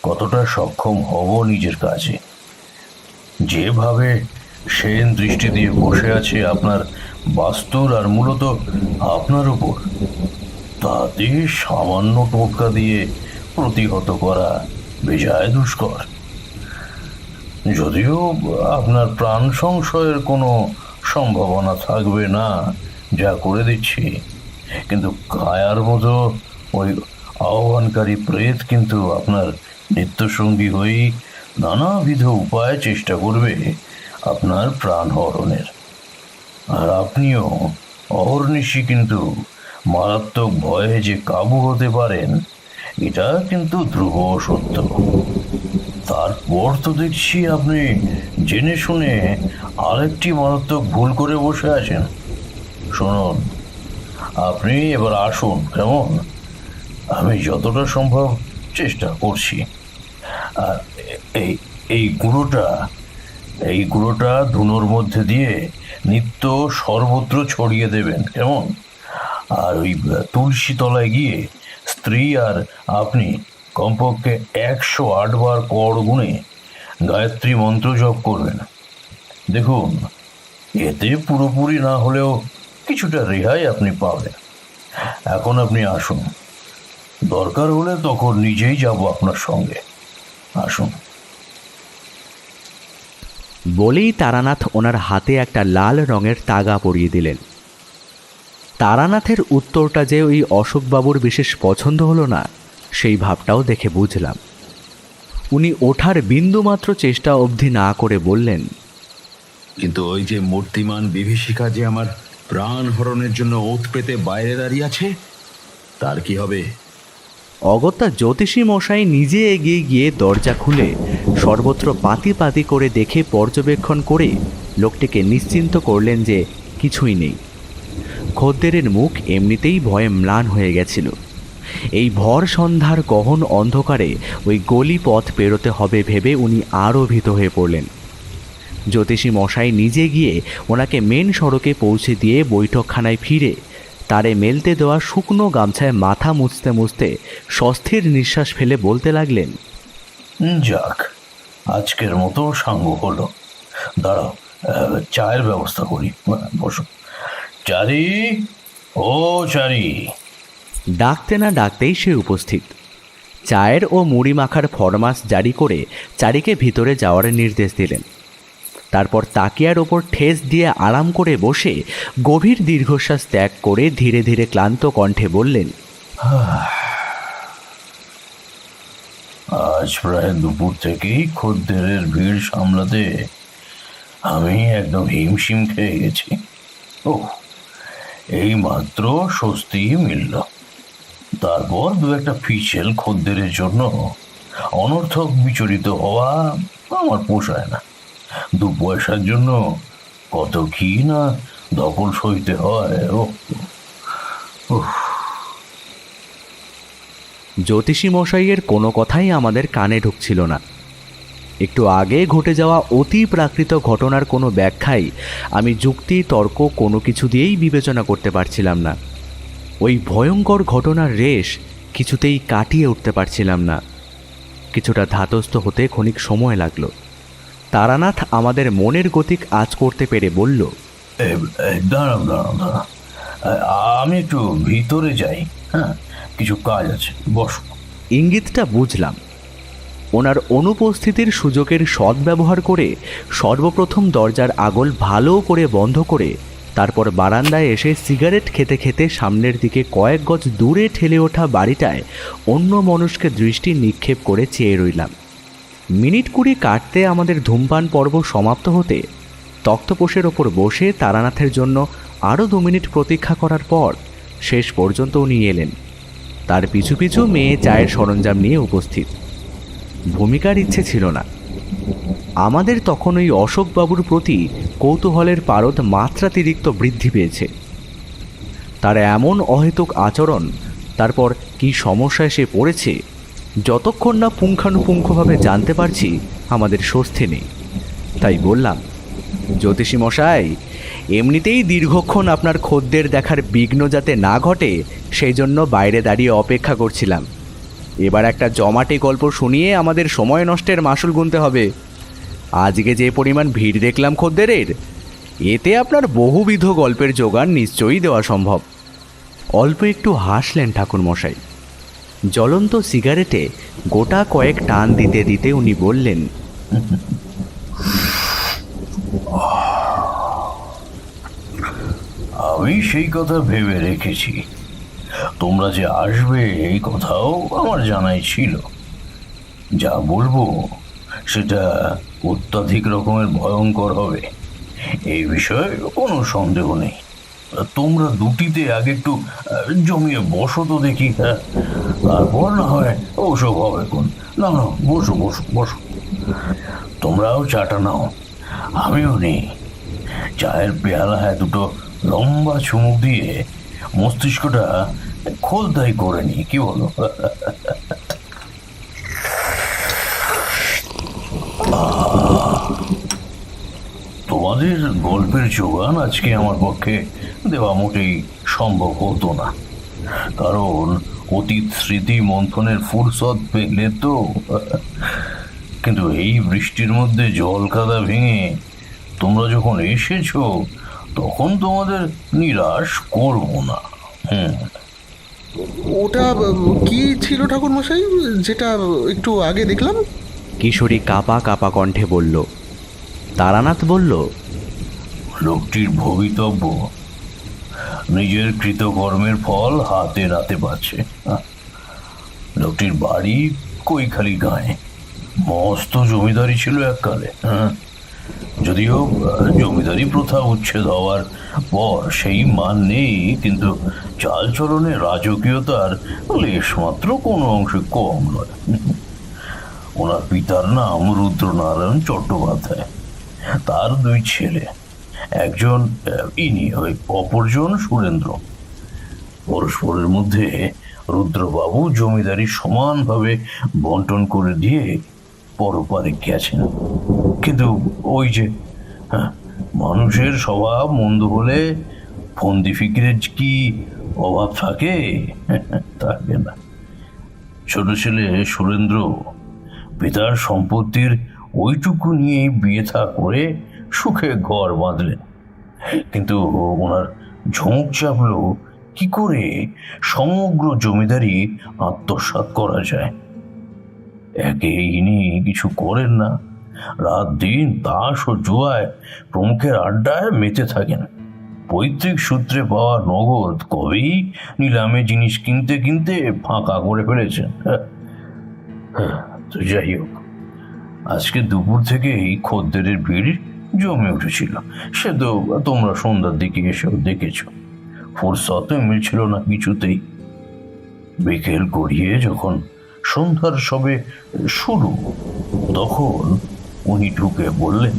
কতটা সক্ষম হব নিজের কাজে। যেভাবে সেন দৃষ্টি দিয়ে বসে আছে আপনার বাস্তুর আর মূলত আপনার উপর, তাতে সামান্য টোটকা দিয়ে প্রতিহত করা বেজায় দুষ্কর। যদিও আপনার প্রাণ সংশয়ের কোনো সম্ভাবনা থাকবে না যা করে দিচ্ছি, কিন্তু কায়ার মতো ওই আহ্বানকারী প্রেত কিন্তু আপনার নিত্যসঙ্গী হয়েই নানাবিধ উপায় চেষ্টা করবে আপনার প্রাণ হরণের। আর আপনিও অহর্নিশি কিন্তু মারাত্মক ভয়ে যে কাবু হতে পারেন, এটা কিন্তু ধ্রুব সত্য। তারপর তো দেখছি আপনি জেনে শুনে আরেকটি মারাত্মক ভুল করে বসে আছেন। শুনুন, আপনি এবার আসুন, কেমন? আমি যতটা সম্ভব চেষ্টা করছি। আর এই গুঁড়োটা ধুনোর মধ্যে দিয়ে নিত্য সর্বত্র ছড়িয়ে দেবেন, কেমন? আর ওই তুলসী তলায় গিয়ে স্ত্রী আর আপনি কমপক্ষে 108 বার কর গুণে গায়ত্রী মন্ত্র জপ করবেন। দেখুন, এতে পুরোপুরি না হলেও কিছুটা রেহাই আপনি পাবেন। এখন আপনি আসুন, দরকার হলে তখন নিজেই যাব আপনার সঙ্গে। আসুন। বলেই তারানাথ ওনার হাতে একটা লাল রঙের তাগা পরিয়ে দিলেন। তারানাথের উত্তরটা যে ওই অশোকবাবুর বিশেষ পছন্দ হলো না, সেই ভাবটাও দেখে বুঝলাম। উনি ওঠার বিন্দুমাত্র চেষ্টা অবধি না করে বললেন, কিন্তু ওই যে মূর্তিমান বিভীষিকা যে আমার প্রাণ হরণের জন্য ওত পেতে বাইরে দাঁড়িয়ে আছে, তার কি হবে? অগত্যা জ্যোতিষী মশাই নিজে এগিয়ে গিয়ে দরজা খুলে সর্বত্র পাতি পাতি করে দেখে পর্যবেক্ষণ করে লোকটিকে নিশ্চিন্ত করলেন যে কিছুই নেই। খদ্দেরের মুখ এমনিতেই ভয়ে ম্লান হয়ে গেছিল। এই ভর সন্ধ্যার গহন অন্ধকারে ওই গলি পথ পেরোতে হবে ভেবে উনি আরও ভীত হয়ে পড়লেন। জ্যোতিষী মশাই নিজে গিয়ে ওনাকে মেন সড়কে পৌঁছে দিয়ে বৈঠকখানায় ফিরে তারে মেলতে দেওয়া শুকনো গামছায় মাথা মুছতে মুছতে স্বস্তির নিঃশ্বাস ফেলে বলতে লাগলেন, যাক, আজকের মতো সাঙ্গ হলো। দাঁড়াও, চায়ের ব্যবস্থা করি। বসো। চারি, ও চারি। ডাকতে না ডাকতেই সে উপস্থিত। চায়ের ও মুড়ি মাখার ফরমাস জারি করে চারিকে ভিতরে যাওয়ার নির্দেশ দিলেন। তারপর তাকিয়ার ওপর ঠেস দিয়ে আরাম করে বসে গভীর দীর্ঘশ্বাস ত্যাগ করে ধীরে ধীরে ক্লান্ত কণ্ঠে বললেন, আজ প্রায় দুপুর থেকেই খদ্দেরের ভিড় সামলাতে আমি একদম হিমশিম খেয়ে গেছি। ও, এই মাত্র স্বস্তি মিলল। তারপর দু একটা ফিচেল খদ্দেরের জন্য অনর্থক বিচলিত হওয়া আমার পোষায় না। 2 পয়সার জন্য কত কি না ধকল সইতে হয়। ও, জ্যোতিষী মশাইয়ের কোনো কথাই আমাদের কানে ঢুকছিল না। একটু আগে ঘটে যাওয়া অতি প্রাকৃত ঘটনার কোনো ব্যাখ্যাই আমি যুক্তি তর্ক কোনো কিছু দিয়েই বিবেচনা করতে পারছিলাম না। ওই ভয়ঙ্কর ঘটনার রেশ কিছুতেই কাটিয়ে উঠতে পারছিলাম না। কিছুটা ধাতস্থ হতে ক্ষণিক সময় লাগলো। তারানাথ আমাদের মনের গতিক আঁচ করতে পেরে বলল, দাঁড়াও দাঁড়াও দাঁড়াও, আমি একটু ভিতরে যাই। হ্যাঁ, কিছু কাজ আছে, বসো। ইঙ্গিতটা বুঝলাম। ওনার অনুপস্থিতির সুযোগের সদ্ব্যবহার করে সর্বপ্রথম দরজার আগল ভালো করে বন্ধ করে তারপর বারান্দায় এসে সিগারেট খেতে খেতে সামনের দিকে কয়েক গজ দূরে ঠেলে ওঠা বাড়িটায় অন্য মানুষকে দৃষ্টি নিক্ষেপ করে চেয়ে রইলাম। মিনিট 20 কাটতে আমাদের ধূমপান পর্ব সমাপ্ত হতে তক্তপোষের ওপর বসে তারানাথের জন্য আরও 2 মিনিট প্রতীক্ষা করার পর শেষ পর্যন্ত উনি এলেন। তার পিছু পিছু মেয়ে চায়ের সরঞ্জাম নিয়ে উপস্থিত। ভূমিকার ইচ্ছে ছিল না। আমাদের তখন ওই অশোকবাবুর প্রতি কৌতূহলের পারদ মাত্রাতিরিক্ত বৃদ্ধি পেয়েছে। তার এমন অহেতুক আচরণ, তারপর কি সমস্যায় সে পড়েছে, যতক্ষণ না পুঙ্খানুপুঙ্খভাবে জানতে পারছি আমাদের স্বস্তি নেই। তাই বললাম, জ্যোতিষী মশাই, এমনিতেই দীর্ঘক্ষণ আপনার খদ্দের দেখার বিঘ্ন যাতে না ঘটে সেই জন্য বাইরে দাঁড়িয়ে অপেক্ষা করছিলাম। এবার একটা জমাটে গল্প শুনিয়ে আমাদের সময় নষ্টের মাসুল গুনতে হবে। আজকে যে পরিমাণ ভিড় দেখলাম খদ্দেরের, এতে আপনার বহুবিধ গল্পের জোগান নিশ্চয়ই দেওয়া সম্ভব। অল্প একটু হাসলেন ঠাকুরমশাই। জ্বলন্ত সিগারেটে গোটা কয়েক টান দিতে দিতে উনি বললেন, আমি সেই কথা ভেবে রেখেছি। তোমরা যে আসবে এই কথাও আমার জানাই ছিল। যা বলবো সেটা অত্যাধিক রকমের ভয়ঙ্কর হবে, এই বিষয়ে কোনো সন্দেহ নেই। তোমরা দুটিতে আগে একটু জমিয়ে বসো তো দেখি। হ্যাঁ, তারপর না হয় ওসব হবে কোন। না না, বসো বসো বসো। তোমরাও চাটা নাও, আমিও নেই। চায়ের পেয়ালায় দুটো লম্বা চুমুক দিয়ে মস্তিষ্কটা খোলতাই করে নি, কি বলো? তোমাদের গল্পের জোগান আজকে আমার পক্ষে দেওয়া মোটেই সম্ভব হতো না, কারণ অতীত স্মৃতি মন্থনের ফুরসত পেলে তো। কিন্তু এই বৃষ্টির মধ্যে জল কাদা ভেঙে তোমরা যখন এসেছো, তখন তোমাদের নিরাশ করব না। ওটা কি ছিল ঠাকুর মশাই, যেটা একটু আগে দেখলাম? কিশোরী কাপা কাপা কণ্ঠে বলল। তারানাথ বলল, লোকটির ভবিতব্য নিজের কৃতকর্মের ফল হাতে নাতে পাচ্ছে। লোকটির বাড়ি কৈখালি গায়ে, মস্ত জমিদারি ছিল এককালে। যদিও জমিদারি প্রথা উচ্ছেদ হওয়ার পর সেই মান নেই, কিন্তু চালচলনে রাজকীয়তার লেশমাত্র কোনো অংশে কম নয়। ওনার পিতার নাম রুদ্রনারায়ণ চট্টোপাধ্যায়। তার 2 ছেলে, একজন ইনি, অপরজন সুরেন্দ্র। পরস্পরের মধ্যে রুদ্রবাবু জমিদারি সমানভাবে বন্টন করে দিয়ে পরপারে গেছেন। কিন্তু ওই যে মানুষের স্বভাব মন্দ হলে ফন্দি ফিকিরের কি অভাব থাকে? থাকে না। ছোট ছেলে সুরেন্দ্র পিতার সম্পত্তির ওইটুকু নিয়ে বিয়ে থা করে সুখে ঘর বাঁধলেন। কিন্তু ওনার ঝোঁক চাপল কি করে সমগ্র জমিদারি আত্মসাৎ করা যায়। একে ইনি কিছু করেন না, রাত দিন তাস ও জুয়ায় প্রমুখের আড্ডায় মেতে থাকেন। পৈতৃক সূত্রে পাওয়া নগদ কবেই নিলামে জিনিস কিনতে কিনতে ফাঁকা করে ফেলেছেন। তো যাই হোক, আজকে দুপুর থেকেই খদ্দেরের ভিড় জমে উঠেছিল। সে তো তোমরা সন্ধ্যার দিকে এসেও দেখেছ। ফুরসতও মিলছিল না কিছুতেই। বিকেল গড়িয়ে যখন সন্ধ্যার সবে শুরু, তখন উনি ঢুকে বললেন,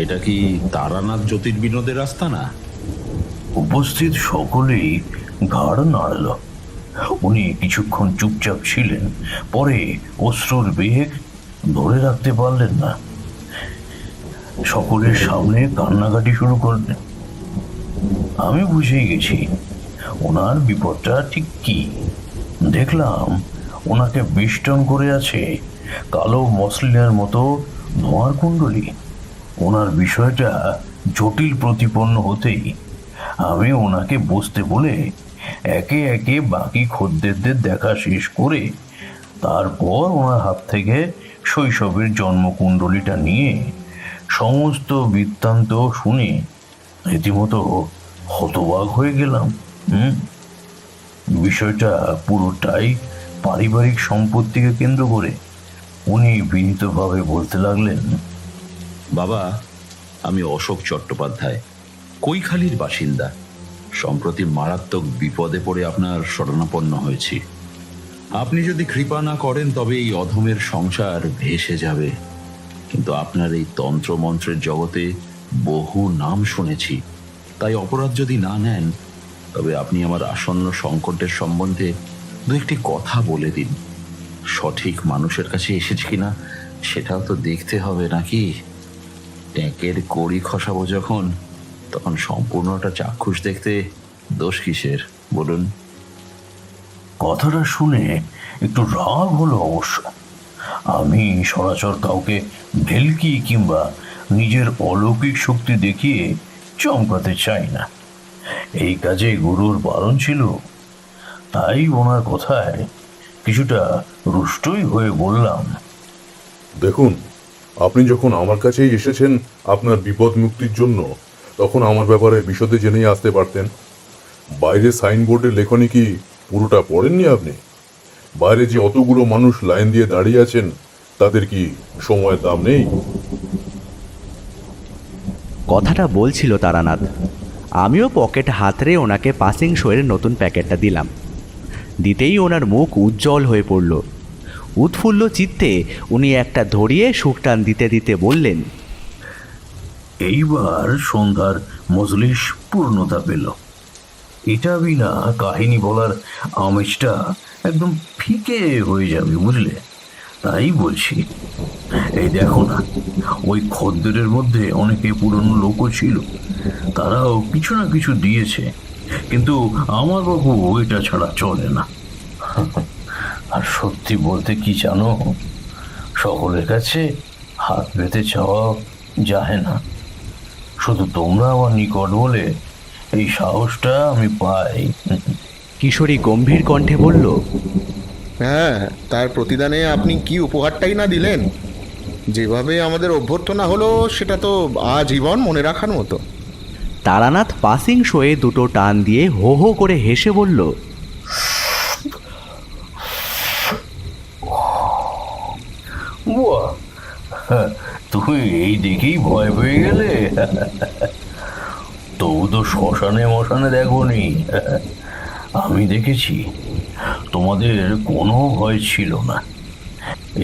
এটা কি তারানাথ জ্যোতির্বিনোদের রাস্তা না? উপস্থিত সকলেই ঘাড় নাড়ল। উনি কিছুক্ষণ চুপচাপ ছিলেন, পরে অশ্রুর বেগ ধরে রাখতে পারলেন না, সকলের সামনে কান্নাকাটি শুরু করলেন। আমি বুঝেই গেছি ওনার বিপদটা ঠিক কি। দেখলাম ওনাকে বেষ্টন করে আছে কালো মসলিনের মতো ধোঁয়ার কুণ্ডলী। ওনার বিষয়টা জটিল প্রতিপন্ন হতেই আমি ওনাকে বসতে বলে একে একে বাকি খদ্দেরদের দেখা শেষ করে তারপর ওনার হাত থেকে শৈশবের জন্মকুণ্ডলীটা নিয়ে সমস্ত বৃত্তান্ত শুনে রীতিমতো হতবাক হয়ে গেলাম। বিষয়টা পুরোটাই পারিবারিক সম্পত্তিকে কেন্দ্র করে। উনি বিনীতভাবে বলতে লাগলেন, বাবা, আমি অশোক চট্টোপাধ্যায়, কৈখালির বাসিন্দা। সম্প্রতি মারাত্মক বিপদে পড়ে আপনার শরণাপন্ন হয়েছি। আপনি যদি কৃপা না করেন তবে এই অধমের সংসার ভেসে যাবে। কিন্তু আপনার এই তন্ত্রমন্ত্রের জগতে বহু নাম শুনেছি, তাই অপরাধ যদি না নেন তবে আপনি আমার আসন্ন সংকটের সম্বন্ধে দু একটি কথা বলে দিন। সঠিক মানুষের কাছে এসেছি কিনা সেটাও তো দেখতে হবে নাকি? ট্যাঁকের কড়ি খসাবো যখন, তখন সম্পূর্ণটা চাক্ষুষ দেখতে দোষ কিসের বলুন? কথাটা শুনে একটু রাগ হলো অবশ্য। আমি সরাসর কাউকে ভেলকি কিংবা নিজের অলৌকিক শক্তি দেখিয়ে চমকাতে চাই না। এই কাজে গুরুর বারণ ছিল, তাই ওনার কথায় কিছুটা রুষ্টই হয়ে বললাম, দেখুন, আপনি যখন আমার কাছেই এসেছেন আপনার বিপদ মুক্তির জন্য, তখন আমার ব্যাপারে বিশদে জেনেই আসতে পারতেন। বাইরে সাইনবোর্ডে লেখনি কি পুরোটা পড়েননি আপনি? বাইরে যে অতগুলো মানুষ লাইন দিয়ে দাঁড়িয়ে আছেন, তাদের কি সময়ের দাম নেই? কথাটা বলছিল তারানাথ। আমিও পকেট হাতড়ে ওনাকে পাসিং শোয়ের নতুন প্যাকেটটা দিলাম। দিতেই ওনার মুখ উজ্জ্বল হয়ে পড়ল। উৎফুল্ল চিত্তে উনি একটা ধরিয়ে সুখটান দিতে দিতে বললেন, এইবার সন্ধ্যার মজলিস পূর্ণতা পেল। এটা বিনা কাহিনী বলার আমেজটা একদম ফিকে হয়ে যাবে, বুঝলে? তাই বলছি, এই দেখো না, ওই খদ্দেরের মধ্যে অনেকে পুরনো লোকও ছিল। তারাও কিছু না কিছু দিয়েছে, কিন্তু আমার বাবু এটা ছাড়া চলে না। আর সত্যি বলতে কি জানো, সকলের কাছে হাত পেতে চাওয়া যায় না। শুধু তোমরা আমার নিকট বলে এই সাহসটা আমি পাই। কিশোরী গম্ভীর কণ্ঠে বলল, হ্যাঁ, তার প্রতিদানে আপনি কি উপহারটাই না দিলেন। যেভাবে আমাদের অভ্যর্থনা হলো সেটা তো আজীবন মনে রাখার মতো। তারানাথ পাসিং শোয়ে দুটো টান দিয়ে হো হো করে হেসে বলল, বাহ, তুমি এই দিকেই ভয় পেয়ে গেলে। তবু তো শ্মশানে মশানে দেখোনি। আমি দেখেছি, তোমাদের কোনো ভয় ছিল না।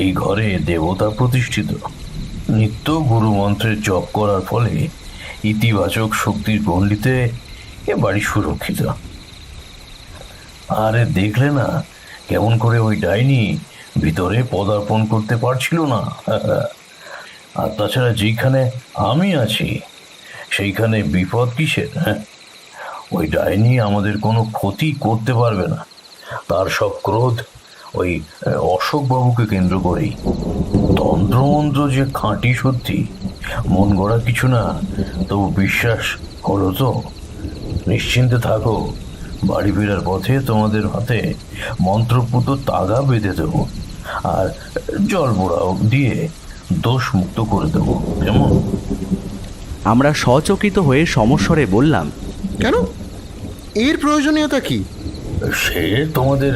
এই ঘরে দেবতা প্রতিষ্ঠিত। নিত্য গুরুমন্ত্রের জপ করার ফলে ইতিবাচক শক্তির গণ্ডিতে এ বাড়ি সুরক্ষিত। আরে দেখলে না কেমন করে ওই ডাইনি ভিতরে পদার্পণ করতে পারছিল না। আর তাছাড়া যেখানে আমি আছি সেইখানে বিপদ কিসের? ওই ডাইনি আমাদের কোনো ক্ষতি করতে পারবে না। তার সব ক্রোধ ওই অশোকবাবুকে কেন্দ্র করেই। তন্ত্রমন্ত্র যে খাঁটি সত্যি, মন গড়া কিছু না, তবু বিশ্বাস হলো তো? নিশ্চিন্তে থাকো, বাড়ি ফেরার পথে তোমাদের হাতে মন্ত্রপুত তাগা বেঁধে দেবো, আর জল পোড়াও দিয়ে দোষ মুক্ত করে দেবো, কেমন? আমরা সচকিত হয়ে সমস্বরে বললাম, কেন? এর প্রয়োজনীয়তা কি? সে তোমাদের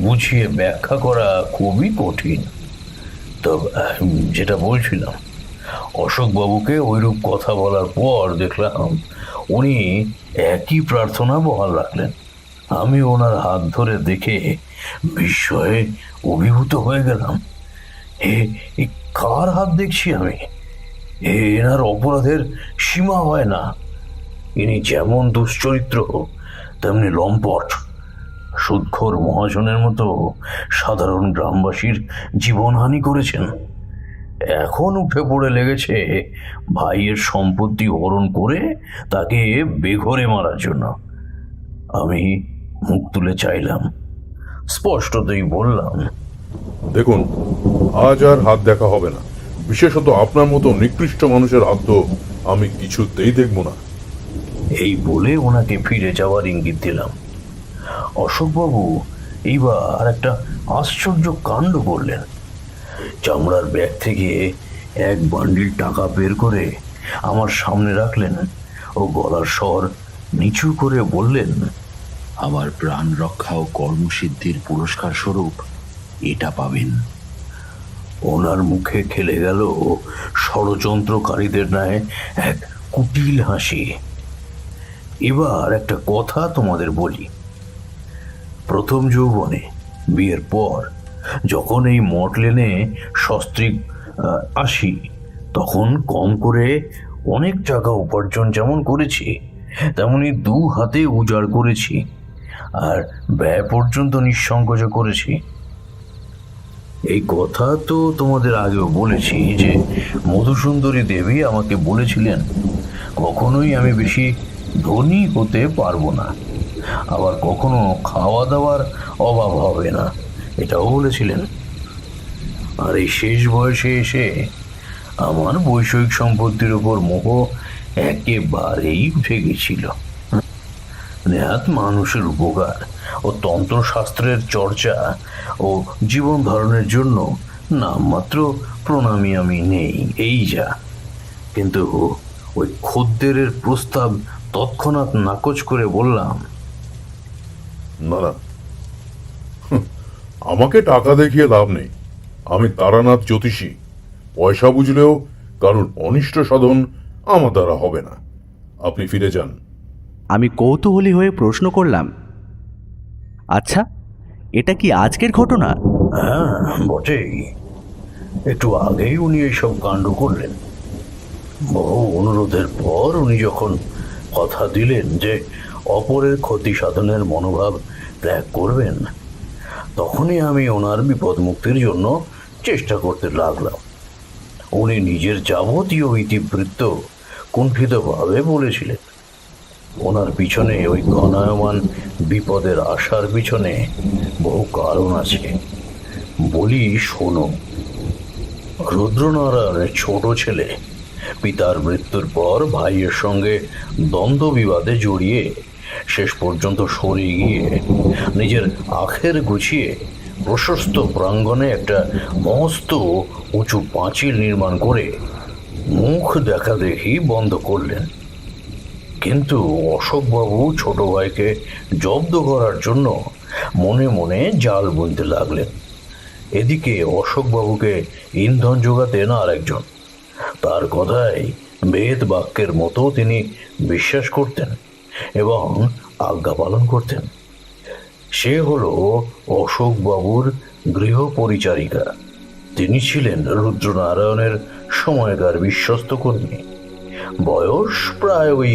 বুঝিয়ে ব্যাখ্যা করা খুবই কঠিন। তো যেটা বলছিলাম, অশোকবাবুকে ওইরূপ কথা বলার পর দেখলাম উনি একই প্রার্থনা বহাল রাখলেন। আমি ওনার হাত ধরে দেখে বিস্ময়ে অভিভূত হয়ে গেলাম। এ কার হাত দেখছি আমি? এনার অপরাধের সীমা হয় না। ইনি যেমন দুশ্চরিত্র তেমনি লম্পট। সুদখোর মহাজনের মতো সাধারণ গ্রামবাসীর জীবনহানি করেছেন। এখন উঠে পড়ে লেগেছে ভাইয়ের সম্পত্তি হরণ করে তাকে বেঘরে মারার জন্য। আমি মুখ তুলে চাইলাম, স্পষ্টতই বললাম, দেখুন, আজ আর হাত দেখা হবে না। বিশেষত আপনার মতো নিকৃষ্ট মানুষের হাত তো আমি কিছুতেই দেখব না। এই বলে ওনাকে ফিরে যাওয়ার ইঙ্গিত দিলাম। অশোকবাবু এইবার একটা আশ্চর্য কাণ্ড করলেন। চামড়ার ব্যাগ থেকে এক বান্ডিল টাকা বের করে আমার সামনে রাখলেন ও গলার স্বর নিচু করে বললেন, আমার প্রাণ রক্ষা ও কর্মসিদ্ধির পুরস্কার স্বরূপ এটা পাবেন। ওনার মুখে খেলে গেল ষড়যন্ত্রকারীদের ন্যায় এক কুটিল হাসি। এবার একটা কথা তোমাদের বলি। প্রথম যৌবনে, বিয়ের পর, যখন এই মটলেনে সস্ত্রীক আসি, তখন কম করে অনেক টাকা উপার্জন যেমন করেছি, তেমনি দু হাতে উজাড় করেছি, আর ব্যয় পর্যন্ত নিঃসংকোচে করেছি। এই কথা তো তোমাদের আগেও বলেছি যে মধুসুন্দরী দেবী আমাকে বলেছিলেন কখনোই আমি বেশি ধনী হতে পারবো না, আবার কখনো খাওয়া দাওয়ার অভাব হবে না, এটাও বলেছিলেন। আর এই শেষ বয়সে এসে আমার বৈষয়িক সম্পত্তির উপর মোহ একেবারেই উঠে গেছিল। নেহাত মানুষের উপকার ও তন্ত্রশাস্ত্রের চর্চা ও জীবন ধারণের জন্য নামমাত্র প্রণামী আমি নেই, এই যা। কিন্তু ওই খদ্দেরের প্রস্তাব তৎক্ষণাৎ নাকচ করে বললাম, না না, আমাকে টাকা দেখিয়ে লাভ নেই। আমি তারানাথ জ্যোতিষী। পয়সা বুঝলেও কারোর অনিষ্ট সাধন আমার দ্বারা হবে না। আপনি ফিরে যান। আমি কৌতূহলী হয়ে প্রশ্ন করলাম, আচ্ছা, এটা কি আজকের ঘটনা? হ্যাঁ বটেই, একটু আগেই উনি এইসব কাণ্ড করলেন। বহু অনুরোধের পর উনি যখন কথা দিলেন যে অপরের ক্ষতি সাধনের মনোভাব ত্যাগ করবেন, তখনই আমি ওনার বিপদ মুক্তির জন্য চেষ্টা করতে লাগলাম। উনি নিজের যাবতীয় ইতিবৃত্ত কুণ্ঠিতভাবে বলেছিলেন। ওনার পিছনে, ওই ঘনায়মান বিপদের আশার পিছনে বহু কারণ আছে। বলি শোনো। রুদ্রনারায়ণের ছোট ছেলে পিতার মৃত্যুর পর ভাইয়ের সঙ্গে দ্বন্দ্ব বিবাদে জড়িয়ে শেষ পর্যন্ত সরে গিয়ে নিজের আখের গুছিয়ে প্রশস্ত প্রাঙ্গণে একটা মস্ত উঁচু পাঁচিল নির্মাণ করে মুখ দেখা দেখি বন্ধ করলেন। কিন্তু অশোকবাবু ছোট ভাইকে জব্দ করার জন্য মনে মনে জাল বুনতে লাগলেন। এদিকে অশোকবাবুকে ইন্ধন যোগাতেন আর একজন। তার কথায় বেদ বাক্যের মতো তিনি বিশ্বাস করতেন এবং আজ্ঞা পালন করতেন। সে হলো অশোকবাবুর গৃহ পরিচারিকা। তিনি ছিলেন রুদ্রনারায়ণের সময়কার বিশ্বস্ত কর্মী। বয়স প্রায় ওই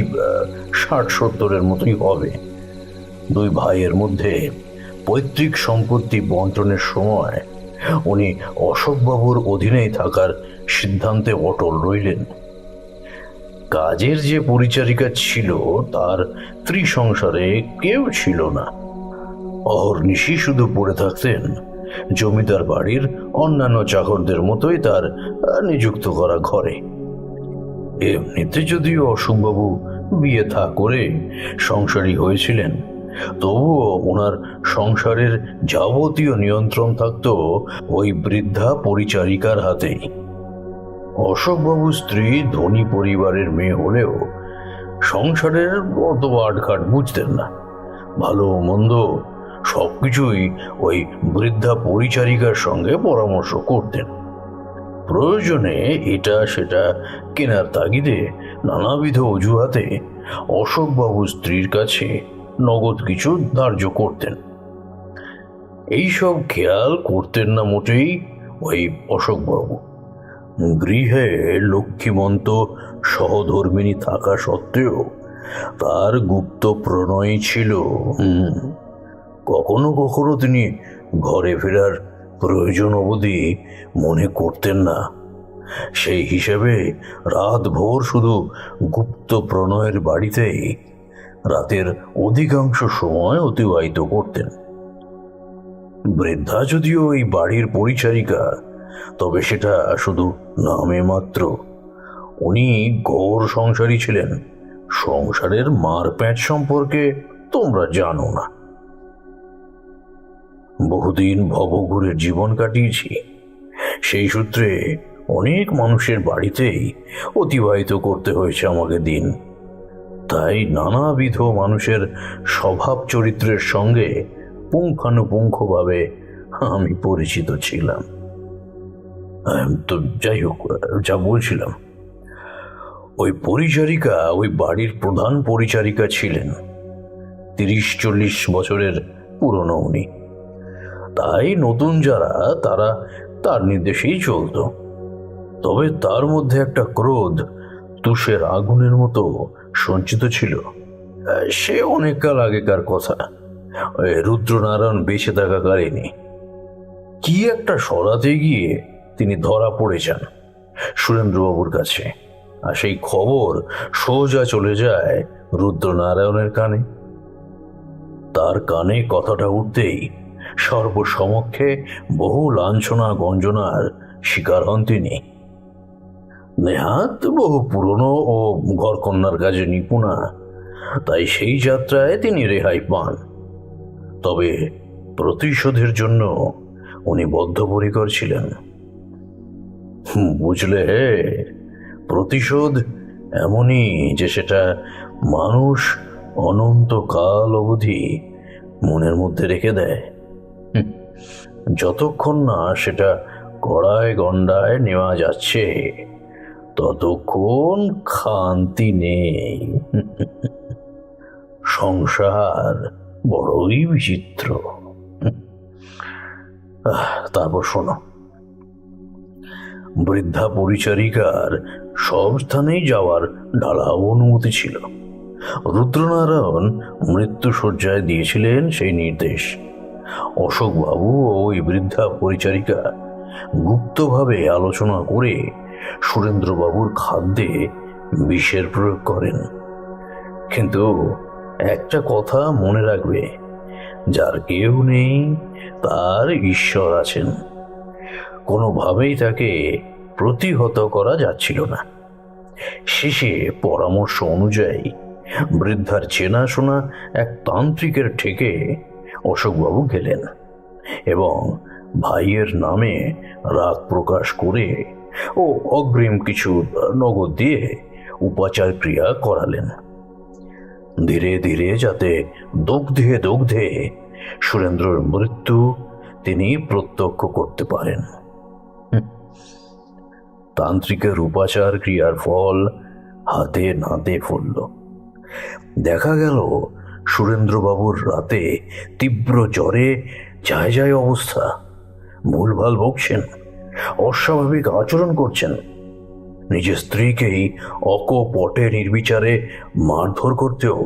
60-70-এর মতোই হবে। দুই ভাইয়ের মধ্যে পৈতৃক সম্পত্তি বন্টনের সময় উনি অশোকবাবুর অধীনেই থাকার সিদ্ধান্তে অটল রইলেন। কাজের যে পরিচারিকা ছিল তার ত্রিসংসারে কেউ ছিল না। অহর্নিশি শুধু পড়ে থাকতেন জমিদার বাড়ির অন্যান্য চাকরদের মতোই তার নিযুক্ত করা ঘরে। এমনিতে যদিও অশোকবাবু বিয়ে থা করে সংসারী হয়েছিলেন, তবুও ওনার সংসারের যাবতীয় নিয়ন্ত্রণ থাকত ওই বৃদ্ধা পরিচারিকার হাতেই। অশোকবাবুর স্ত্রী ধনী পরিবারের মেয়ে হলেও সংসারের অত আটঘাট বুঝতেন না। ভালো মন্দ সবকিছুই ওই বৃদ্ধা পরিচারিকার সঙ্গে পরামর্শ করতেন। প্রয়োজনে এটা সেটা কেনার তাগিদে নানাবিধ অজুহাতে অশোকবাবুর স্ত্রীর কাছে নগদ কিছু ধার্য করতেন। এইসব খেয়াল করতেন না মোটেই ওই অশোকবাবু। গৃহে লক্ষ্মীমন্ত সহধর্মিণী থাকা সত্ত্বেও তার গুপ্ত প্রণয় ছিল। কখনো কখনো তিনি ঘরে ফেরার প্রয়োজন অবধি মনে করতেন না। সেই হিসেবে রাত ভোর শুধু গুপ্ত প্রণয়ের বাড়িতেই রাতের অধিকাংশ সময় অতিবাহিত করতেন। বৃদ্ধা যদিও এই বাড়ির পরিচারিকা, তবে সেটা শুধু নামে মাত্র। উনি ঘোর সংসারী ছিলেন। সংসারের মারপ্যাঁচ সম্পর্কে তোমরা জানো না। বহুদিন ভবঘুরের জীবন কাটিয়েছি। সেই সূত্রে অনেক মানুষের বাড়িতেই অতিবাহিত করতে হয়েছে আমাকে দিন। তাই নানাবিধ মানুষের স্বভাব চরিত্রের সঙ্গে পুঙ্খানুপুঙ্খভাবে আমি পরিচিত ছিলাম। তো যাই হোক, যা বলছিলাম, ওই পরিচারিকা ওই বাড়ির প্রধান পরিচারিকা ছিলেন। 30-40 বছরের পুরনো উনি। তাই নতুন যারা তারা তার নির্দেশেই চলত। তবে তার মধ্যে একটা ক্রোধ তুষের আগুনের মতো সঞ্চিত ছিল। সে অনেক কাল আগেকার কথা, রুদ্রনারায়ণ বেঁচে থাকাকালীনই। কি একটা সরাতে গিয়ে তিনি ধরা পড়ে যান সুরেন্দ্রবাবুর কাছে, আর সেই খবর সোজা চলে যায় রুদ্রনারায়ণের কানে। তার কানে কথাটা উঠতেই সর্বসমক্ষে বহু লাঞ্ছনা গঞ্জনার শিকার হন তিনি। নেহাত বহু পুরনো ও ঘরকন্যার কাজে নিপুণা, তাই সেই যাত্রায় তিনি রেহাই পান। তবে প্রতিশোধের জন্য উনি বদ্ধপরিকর ছিলেন। বুঝলে, প্রতিশোধ এমনই যে সেটা মানুষ অনন্তকাল অবধি মনের মধ্যে রেখে দেয়। যতক্ষণ না সেটা কড়ায় গণ্ডায় নেওয়া যাচ্ছে ততক্ষণ খান্তি নেই। সংসার বড়ই বিচিত্র। তারপর শোনো, বৃদ্ধা পরিচারিকার সব স্থানেই যাওয়ার ঢালাও অনুমতি ছিল। রুদ্রনারায়ণ মৃত্যুশয্যায় দিয়েছিলেন সেই নির্দেশ। অশোকবাবু ও ওই বৃদ্ধা পরিচারিকা গুপ্তভাবে আলোচনা করে সুরেন্দ্রবাবুর খাদ্যে বিষের প্রয়োগ করেন। কিন্তু একটা কথা মনে রাখবে, যার কেউ নেই তার ঈশ্বর আছেন। কোনোভাবেই তাকে প্রতিহত করা যাচ্ছিল না। শেষে পরামর্শ অনুযায়ী বৃদ্ধার চেনাশোনা এক তান্ত্রিকের ঠেকে অশোকবাবু গেলেন এবং ভাইয়ের নামে রাগ প্রকাশ করে ও অগ্রিম কিছু নগদ দিয়ে উপাচার ক্রিয়া করালেন। ধীরে ধীরে যাতে দগ্ধে দগ্ধে সুরেন্দ্রর মৃত্যু তিনি প্রত্যক্ষ করতে পারেন। তান্ত্রিকের উপাচার ক্রিয়ার ফল হাতে নাতে ফলল। দেখা গেল সুরেন্দ্রবাবুর রাতে তীব্র জ্বরে যায় যায় অবস্থা। ভুলভাল বকছেন, অস্বাভাবিক আচরণ করছেন, নিজের স্ত্রীকেই অকপটে নির্বিচারে মারধর করতেও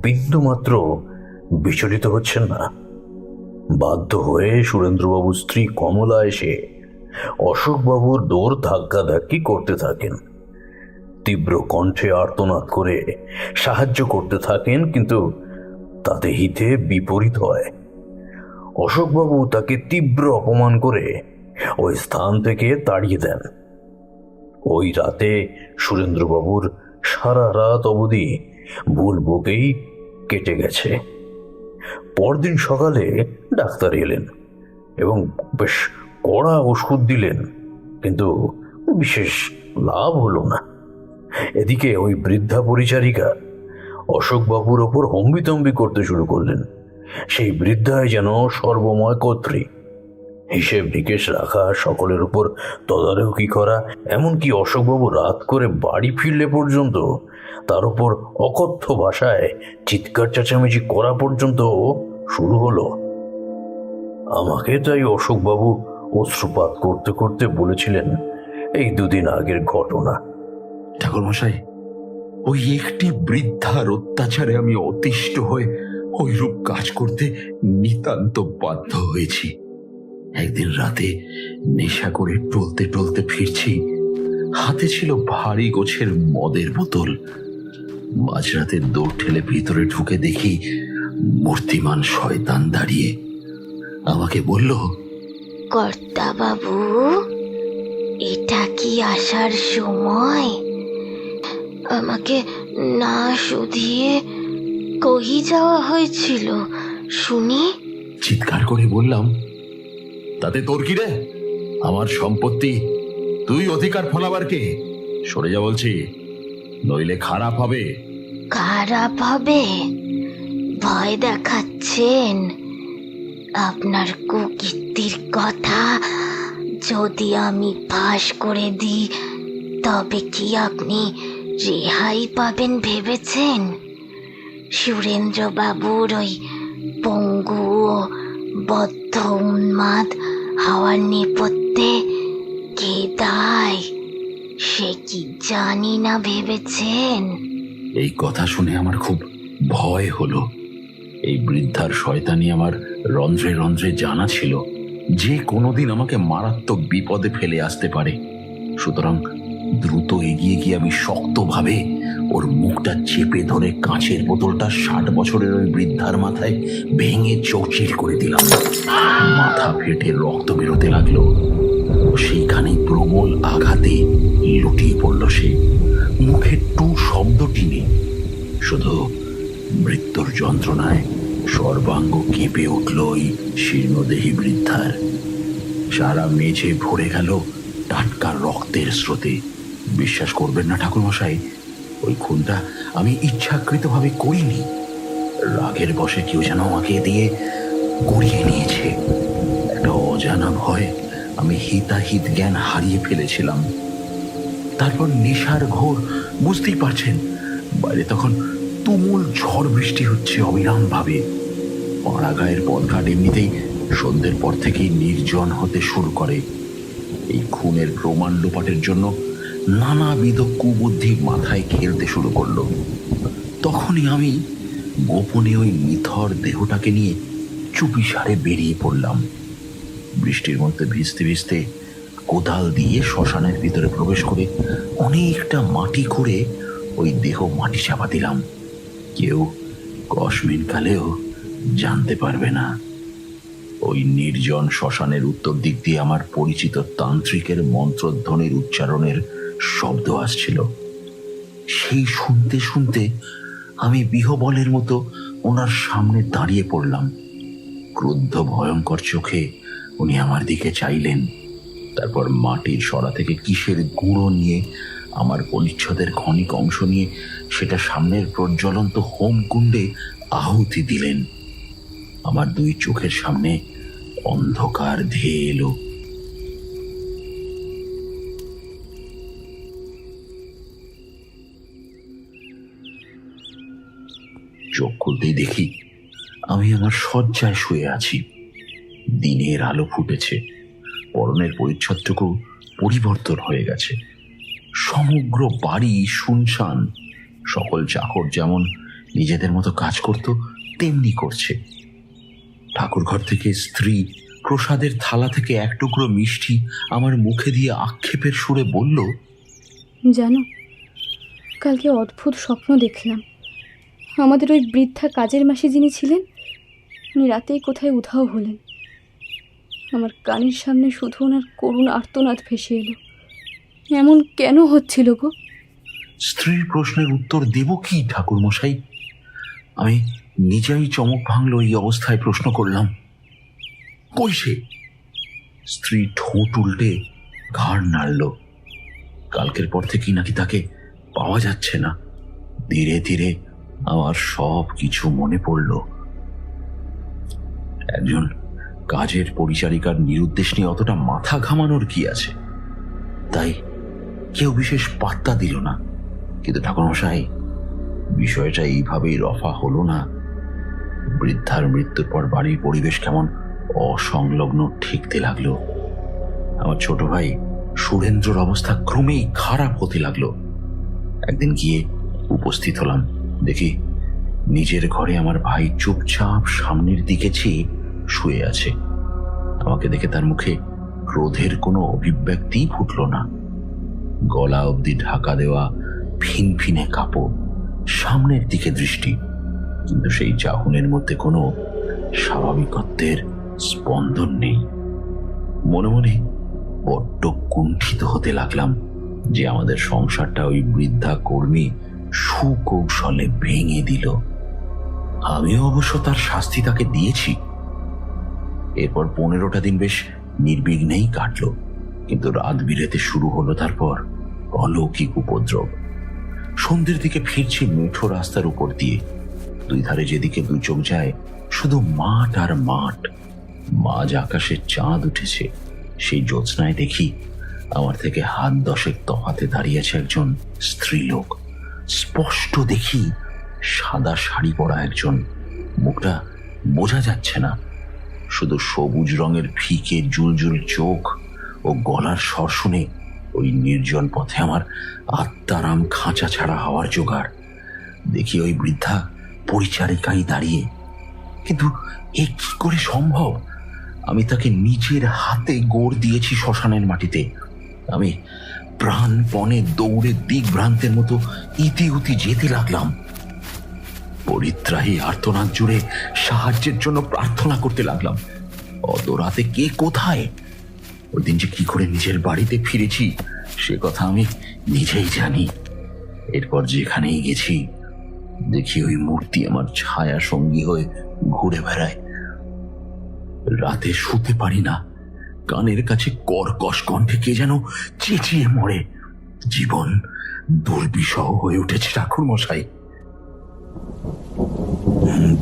বিন্দুমাত্র বিচলিত হচ্ছেন না। বাধ্য হয়ে সুরেন্দ্রবাবুর স্ত্রী কমলা এসে অশোকবাবুর দৌড় ধাক্কাধাক্কি করতে থাকেন। তীব্র কণ্ঠে আর্তনাদ করে সাহায্য করতে থাকেন, কিন্তু তাতে হিতে বিপরীত হয়। অশোকবাবু তাকে তীব্র অপমান করে ওই স্থান থেকে তাড়িয়ে দেন। ওই রাতে সুরেন্দ্রবাবুর সারা রাত অবধি ভুল বকেই কেটে গেছে। পরদিন সকালে ডাক্তার এলেন এবং বেশ কড়া ওষুধ দিলেন, কিন্তু বিশেষ লাভ হলো না। এদিকে ওই বৃদ্ধা পরিচারিকা অশোকবাবুর ওপর হম্বিতম্বি করতে শুরু করলেন। সেই বৃদ্ধায় যেন সর্বময় কর্ত্রী, হিসেব নিকেশ রাখা, সকলের উপর তদারকি করা, এমনকি অশোকবাবু রাত করে বাড়ি ফিরলে পর্যন্ত তার উপর অকথ্য ভাষায় চিৎকার চেঁচামেচি করা পর্যন্ত শুরু হলো। আমাকে তাই অশোকবাবু অশ্রুপাত করতে করতে বলেছিলেন এই 2 দিন আগের ঘটনা। ঠাকুরমশাই, ওই একটি বৃদ্ধার অত্যাচারে আমি অতিষ্ঠ হয়ে ওইরূপ কাজ করতে নিতান্ত বাধ্য হয়েছি। একদিন রাতে নেশা করে টলতে টলতে ফিরছি, হাতে ছিল ভারী গোছের মদের বোতল। মাঝরাতে দৌড় ঠেলে ভিতরে ঢুকে দেখি মূর্তিমান শয়তান দাঁড়িয়ে। আমাকে বলল, কর্তা বাবু, এটা কি আসার সময়? আমাকে না শুধিয়ে কই যাওয়া হয়েছিল শুনি? চিৎকার করে বললাম, তাতে তোর কি রে? আমার সম্পত্তি তুই অধিকার ফলাবার কে? সরে যা বলছি, নইলে খারাপ হবে। খারাপ হবে? ভয় দেখাচ্ছেন? আপনার কুকীর্তির কথা যদি আমি ফাঁস করে দিই, তবে কি আপনি রেহাই পাবেন ভেবেছেন? সুরেন্দ্র বাবুর ওই পঙ্গু ও বদ্ধ উন্মাদ হওয়ার নেপথ্যে কে দায়, সে কি জানি না ভেবেছেন? এই কথা শুনে আমার খুব ভয় হলো। এই বৃদ্ধার শয়তানি আমার রন্ধ্রে রন্ধ্রে জানা ছিল, যে কোনোদিন আমাকে মারাত্মক বিপদে ফেলে আসতে পারে। সুতরাং দ্রুত এগিয়ে গিয়ে আমি শক্তভাবে ওর মুখটা চেপে ধরে কাঁচের বোতলটা 60 বছরের ওই বৃদ্ধার মাথায় ভেঙে চৌচির করে দিলাম। মাথা ফেটে রক্ত বেরোতে লাগলো। সেইখানেই প্রবল আঘাতে লুটিয়ে পড়ল সে, মুখে টু শব্দটি নেই, শুধু মৃত্যুর যন্ত্রণায় সর্বাঙ্গ কেঁপে উঠল ওই শীর্ণদেহী বৃদ্ধার। সারা মেঝে ভরে গেল টাটকা রক্তের স্রোতে। বিশ্বাস করবেন না ঠাকুরমশাই, ওই খুনটা আমি ইচ্ছাকৃতভাবে করিনি। রাগের বশে কেউ যেন আমাকে দিয়ে করিয়ে নিয়েছে। একটা অজানা ভয় আমি হিতাহিত জ্ঞান হারিয়ে ফেলেছিলাম। তারপর নেশার ঘোর, বুঝতেই পারছেন, বাইরে তখন তুমুল ঝড় বৃষ্টি হচ্ছে অবিরাম ভাবে। পাড়াগাঁয়ের পথঘাট এমনিতেই সন্ধ্যের পর থেকেই নির্জন হতে শুরু করে। এই খুনের প্রমাণ লোপাটের জন্য নানাবিধ কুবুদ্ধি মাথায় খেলতে শুরু করলো। তখনই আমি গোপনে ওই নিথর দেহটাকে নিয়ে চুপিসারে বেরিয়ে পড়লাম। বৃষ্টির মধ্যে ভিজতে ভিজতে কোদাল দিয়ে শ্মশানের ভিতরে প্রবেশ করে অনেকটা মাটি করে ওই দেহ মাটি চাপা দিলাম। কেউ কসমিন কালেও জানতে পারবে না। ওই নির্জন শ্মশানের উত্তর দিক দিয়ে আমার পরিচিত তান্ত্রিকের মন্ত্রধ্বনির উচ্চারণের শব্দ আসছিল। সেই শুনতে শুনতে আমি বিহবলের মতো ওনার সামনে দাঁড়িয়ে পড়লাম। ক্রুদ্ধ ভয়ঙ্কর চোখে উনি আমার দিকে চাইলেন। তারপর মাটির সরা থেকে কিসের গুঁড়ো নিয়ে আমার পরিচ্ছদের ক্ষণিক অংশ নিয়ে সেটা সামনের প্রজ্বলন্ত হোমকুণ্ডে আহুতি দিলেন। আমার 2 চোখের সামনে অন্ধকার ধেয়ে এলো। চোখ খুলতেই দেখি আমি আমার শয্যায় শুয়ে আছি। দিনের আলো ফুটেছে, পরনের পরিচ্ছদটুকু পরিবর্তন হয়ে গেছে। সমগ্র বাড়ি শুনশান। সকল চাকর যেমন নিজেদের মতো কাজ করত তেমনি করছে। ঠাকুরঘর থেকে স্ত্রী প্রসাদের থালা থেকে 1 টুকরো মিষ্টি আমার মুখে দিয়ে আক্ষেপের সুরে বলল, জানো, কালকে অদ্ভুত স্বপ্ন দেখলাম। আমাদের ওই বৃদ্ধা কাজের মাসি যিনি ছিলেন, উনি রাতেই কোথায় উধাও হলেন। আমার কানের সামনে শুধু ওনার করুণ আর্তনাদ ভেসে এলো। এমন কেন হচ্ছিল গো? স্ত্রীর প্রশ্নের উত্তর দেব কি ঠাকুরমশাই? আমি নিজেই চমক ভাঙল এই অবস্থায় প্রশ্ন করলাম, কই সে? স্ত্রী ঠোঁট উল্টে ঘাড় নাড়ল। কালকের পর থেকেই নাকি তাকে পাওয়া যাচ্ছে না। ধীরে ধীরে আমার সব কিছু মনে পড়ল। একজন কাজের পরিচারিকার নিরুদ্দেশ নিয়ে অতটা মাথা ঘামানোর কি আছে? তাই কেউ বিশেষ পাত্তা দিল না। কিন্তু ঠাকুরমশাই, বিষয়টা এইভাবেই রফা হলো না। বৃদ্ধার মৃত্যুর পর বাড়ির পরিবেশ কেমন অসংলগ্ন ঠেকতে লাগলো। আমার ছোট ভাই সুরেন্দ্রর অবস্থা ক্রমেই খারাপ হতে লাগলো। একদিন গিয়ে উপস্থিত হলাম, দেখি নিজের ঘরে আমার ভাই চুপচাপ সামনের দিকে চেয়ে শুয়ে আছে। আমাকে দেখে তার মুখে ক্রোধের কোনো অভিব্যক্তি ফুটল না। গলা অবধি ঢাকা দেওয়া ফিনফিনে কাপড়, সামনের দিকে দৃষ্টি, কিন্তু সেই চাহনের মধ্যে কোনো স্বাভাবিকত্বের স্পন্দন নেই। মনে মনে বড্ড কুণ্ঠিত হতে লাগলাম যে আমাদের সংসারটা ওই বৃদ্ধা কর্মী সুকৌশলে ভেঙে দিল। আমিও অবশ্য তার শাস্তি তাকে দিয়েছি। এরপর 15টা দিন বেশ নির্বিঘ্নেই কাটল, কিন্তু রাত বিরেতে শুরু হলো তারপর অলৌকিক উপদ্রব। সন্ধ্যের দিকে ফিরছি মেঠো রাস্তার উপর দিয়ে। দুই ধারে যেদিকে দুই চোখ যায় শুধু মাঠ আর মাঠ। মাঝ আকাশে চাঁদ উঠেছে। সেই জ্যোৎস্নায় দেখি আমার থেকে হাত 10 তফাতে দাঁড়িয়েছে একজন স্ত্রীলোক। স্পষ্ট দেখি সাদা শাড়ি পরা একজন। মুখটা বোঝা যাচ্ছে না, শুধু সবুজ রঙের ফিকে জুলজুল চোখ ও গলার স্বর শুনে ওই নির্জন পথে আমার আত্মারাম খাঁচা ছাড়া হওয়ার জোগাড়। দেখি ওই বৃদ্ধা পরিচারিকাই দাঁড়িয়ে। কিন্তু এ কি করে সম্ভব? আমি তাকে নিজের হাতে গোড় দিয়েছি শ্মশানের মাটিতে। আমি প্রাণপণে দৌড়ে দিগ্ভ্রান্তের মতো ইতিউতি যেতে লাগলাম। পরিত্রাহী আর্তনাদ জুড়ে সাহায্যের জন্য প্রার্থনা করতে লাগলাম। অত রাতে কে কোথায়? ওই দিন যে কি করে নিজের বাড়িতে ফিরেছি সে কথা আমি নিজেই জানি। এরপর যেখানেই গেছি দেখি ওই মূর্তি আমার ছায়া সঙ্গী হয়ে ঘুরে বেড়ায়। রাতে শুতে পারি না, কানের কাছে কর্কশ কণ্ঠে কে যেন চেঁচিয়ে মরে। জীবন দুর্বিষহ হয়ে উঠেছে ঠাকুরমশাই।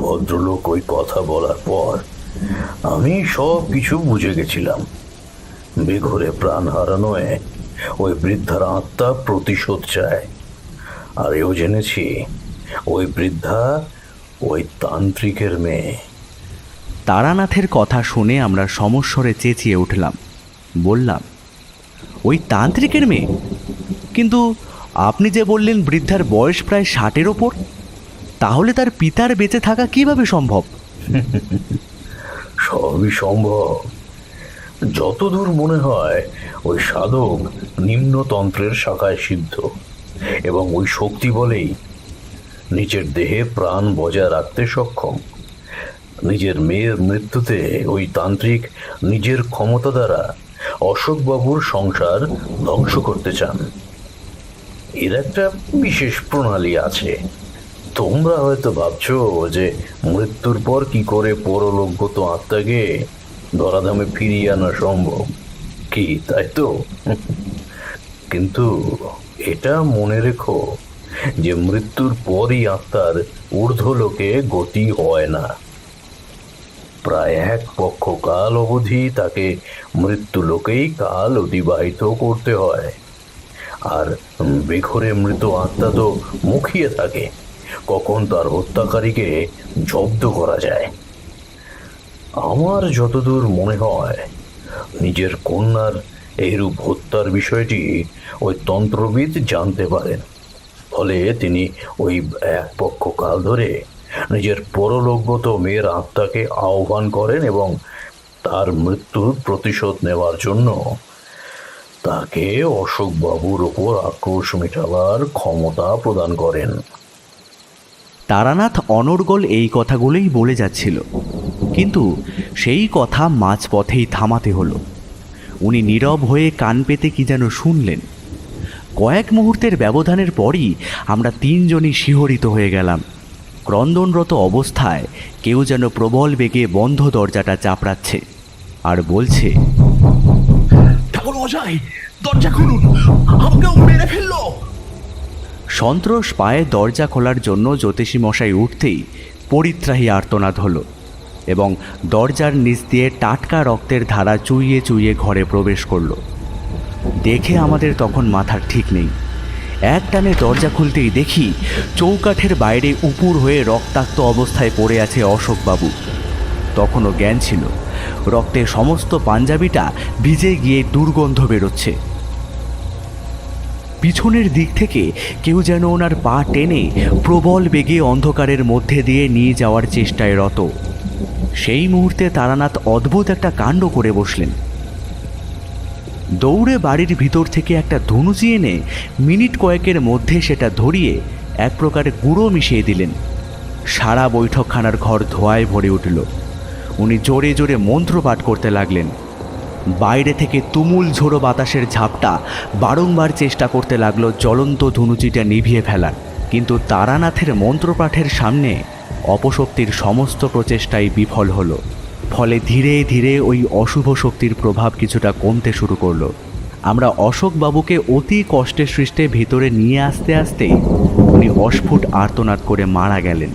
ভদ্রলোক ওই কথা বলার পর আমি সব কিছু বুঝে গেছিলাম। বেঘরে প্রাণ হারানোয় ওই বৃদ্ধার আত্মা প্রতিশোধ চায়। আর এও জেনেছি ওই বৃদ্ধা ওই তান্ত্রিকের মেয়ে। তারানাথের কথা শুনে আমরা সমস্বরে চেঁচিয়ে উঠলাম। বললাম, ওই তান্ত্রিকের মেয়ে? কিন্তু আপনি যে বললেন বৃদ্ধার বয়স প্রায় 60-এর ওপর, তাহলে তার পিতার বেঁচে থাকা কিভাবে সম্ভব? সবই সম্ভব। যতদূর মনে হয় ওই সাধক নিম্নতন্ত্রের শাখায় সিদ্ধ, এবং ওই শক্তি বলেই নিজের দেহে প্রাণ বজায় রাখতে সক্ষম। নিজের মেয়ের মৃত্যুতে ওই তান্ত্রিক নিজের ক্ষমতা দ্বারা অশোকবাবুর সংসার ধ্বংস করতে চান। এর একটা বিশেষ প্রণালী আছে। তোমরা হয়তো ভাবছো যে মৃত্যুর পর কি করে পরলোকগত আত্মাকে ধরাধামে ফিরিয়ে আনা সম্ভব, কি তাই তো? কিন্তু এটা মনে রেখো যে মৃত্যুর পরই আত্মার ঊর্ধ্বলোকে গতি হয় না। প্রায় 1 পক্ষ কাল অবধি তাকে মৃত্যুলোকেই কাল অতিবাহিত করতে হয়। আর বেঘরে মৃত আত্মা তো মুখিয়ে থাকে কখন তার হত্যাকারীকে জব্দ করা যায়। আমার যতদূর মনে হয় নিজের কন্যার এইরূপ হত্যার বিষয়টি ওই তন্ত্রবিদ জানতে পারেন। ফলে তিনি ওই 1 পক্ষ কাল ধরে নিজের পরলোকগত মেয়ের আত্মাকে আহ্বান করেন এবং তার মৃত্যুর প্রতিশোধ নেওয়ার জন্য তাকে অশোকবাবুর ওপর আক্রোশ মেটাবার ক্ষমতা প্রদান করেন। তারানাথ অনর্গল এই কথাগুলোই বলে যাচ্ছিল, কিন্তু সেই কথা মাঝপথেই থামাতে হলো। উনি নীরব হয়ে কান পেতে কি যেন শুনলেন। কয়েক মুহূর্তের ব্যবধানের পরই আমরা 3 জনই শিহরিত হয়ে গেলাম। ক্রন্দনরত অবস্থায় কেউ যেন প্রবল বেগে বন্ধ দরজাটা চাপড়াচ্ছে আর বলছে, ঠাকুরমশাই, দরজা খুলুন, আমাকেও মেরে ফেললো। সন্ত্রস পায়ে দরজা খোলার জন্য জ্যোতিষী মশাই উঠতেই পরিত্রাহী আর্তনাদ হলো এবং দরজার নিচ দিয়ে টাটকা রক্তের ধারা চুইয়ে চুইয়ে ঘরে প্রবেশ করলো। দেখে আমাদের তখন মাথার ঠিক নেই। এক টানে দরজা খুলতেই দেখি চৌকাঠের বাইরে উপুর হয়ে রক্তাক্ত অবস্থায় পড়ে আছে অশোকবাবু। তখনও জ্ঞান ছিল, রক্তে সমস্ত পাঞ্জাবিটা ভিজে গিয়ে দুর্গন্ধ বেরোচ্ছে। পিছনের দিক থেকে কেউ যেন ওনার পা টেনে প্রবল বেগে অন্ধকারের মধ্যে দিয়ে নিয়ে যাওয়ার চেষ্টায় রত। সেই মুহূর্তে তারানাথ অদ্ভুত একটা কাণ্ড করে বসলেন। দৌড়ে বাড়ির ভিতর থেকে একটা ধনুচি এনে মিনিট কয়েকের মধ্যে সেটা ধরিয়ে এক প্রকার গুঁড়ো মিশিয়ে দিলেন। সারা বৈঠকখানার ঘর ধোঁয়ায় ভরে উঠল। উনি জোরে জোরে মন্ত্র পাঠ করতে লাগলেন। বাইরে থেকে তুমুল ঝোড়ো বাতাসের ঝাপটা বারংবার চেষ্টা করতে লাগলো জ্বলন্ত ধনুচিটা নিভিয়ে ফেলার, কিন্তু তারানাথের মন্ত্রপাঠের সামনে অপশক্তির সমস্ত প্রচেষ্টাই বিফল হলো। ফলে ধীরে ধীরে ওই অশুভ শক্তির প্রভাব কিছুটা কমতে শুরু করলো। আমরা অশোকবাবুকে অতি কষ্টে সৃষ্টে ভিতরে নিয়ে আসতে আসতেই উনি অস্ফুট আর্তনাদ করে মারা গেলেন।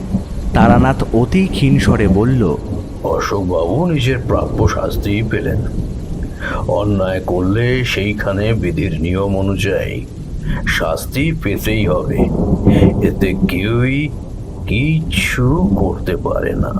তারানাথ অতি ক্ষীণ স্বরে বলল, অশোকবাবু নিজের প্রাপ্য শাস্তিই পেলেন। অন্যায় করলে সেইখানে বিধির নিয়ম অনুযায়ী শাস্তি পেতেই হবে, এতে কেউই কিছু করতে পারে না।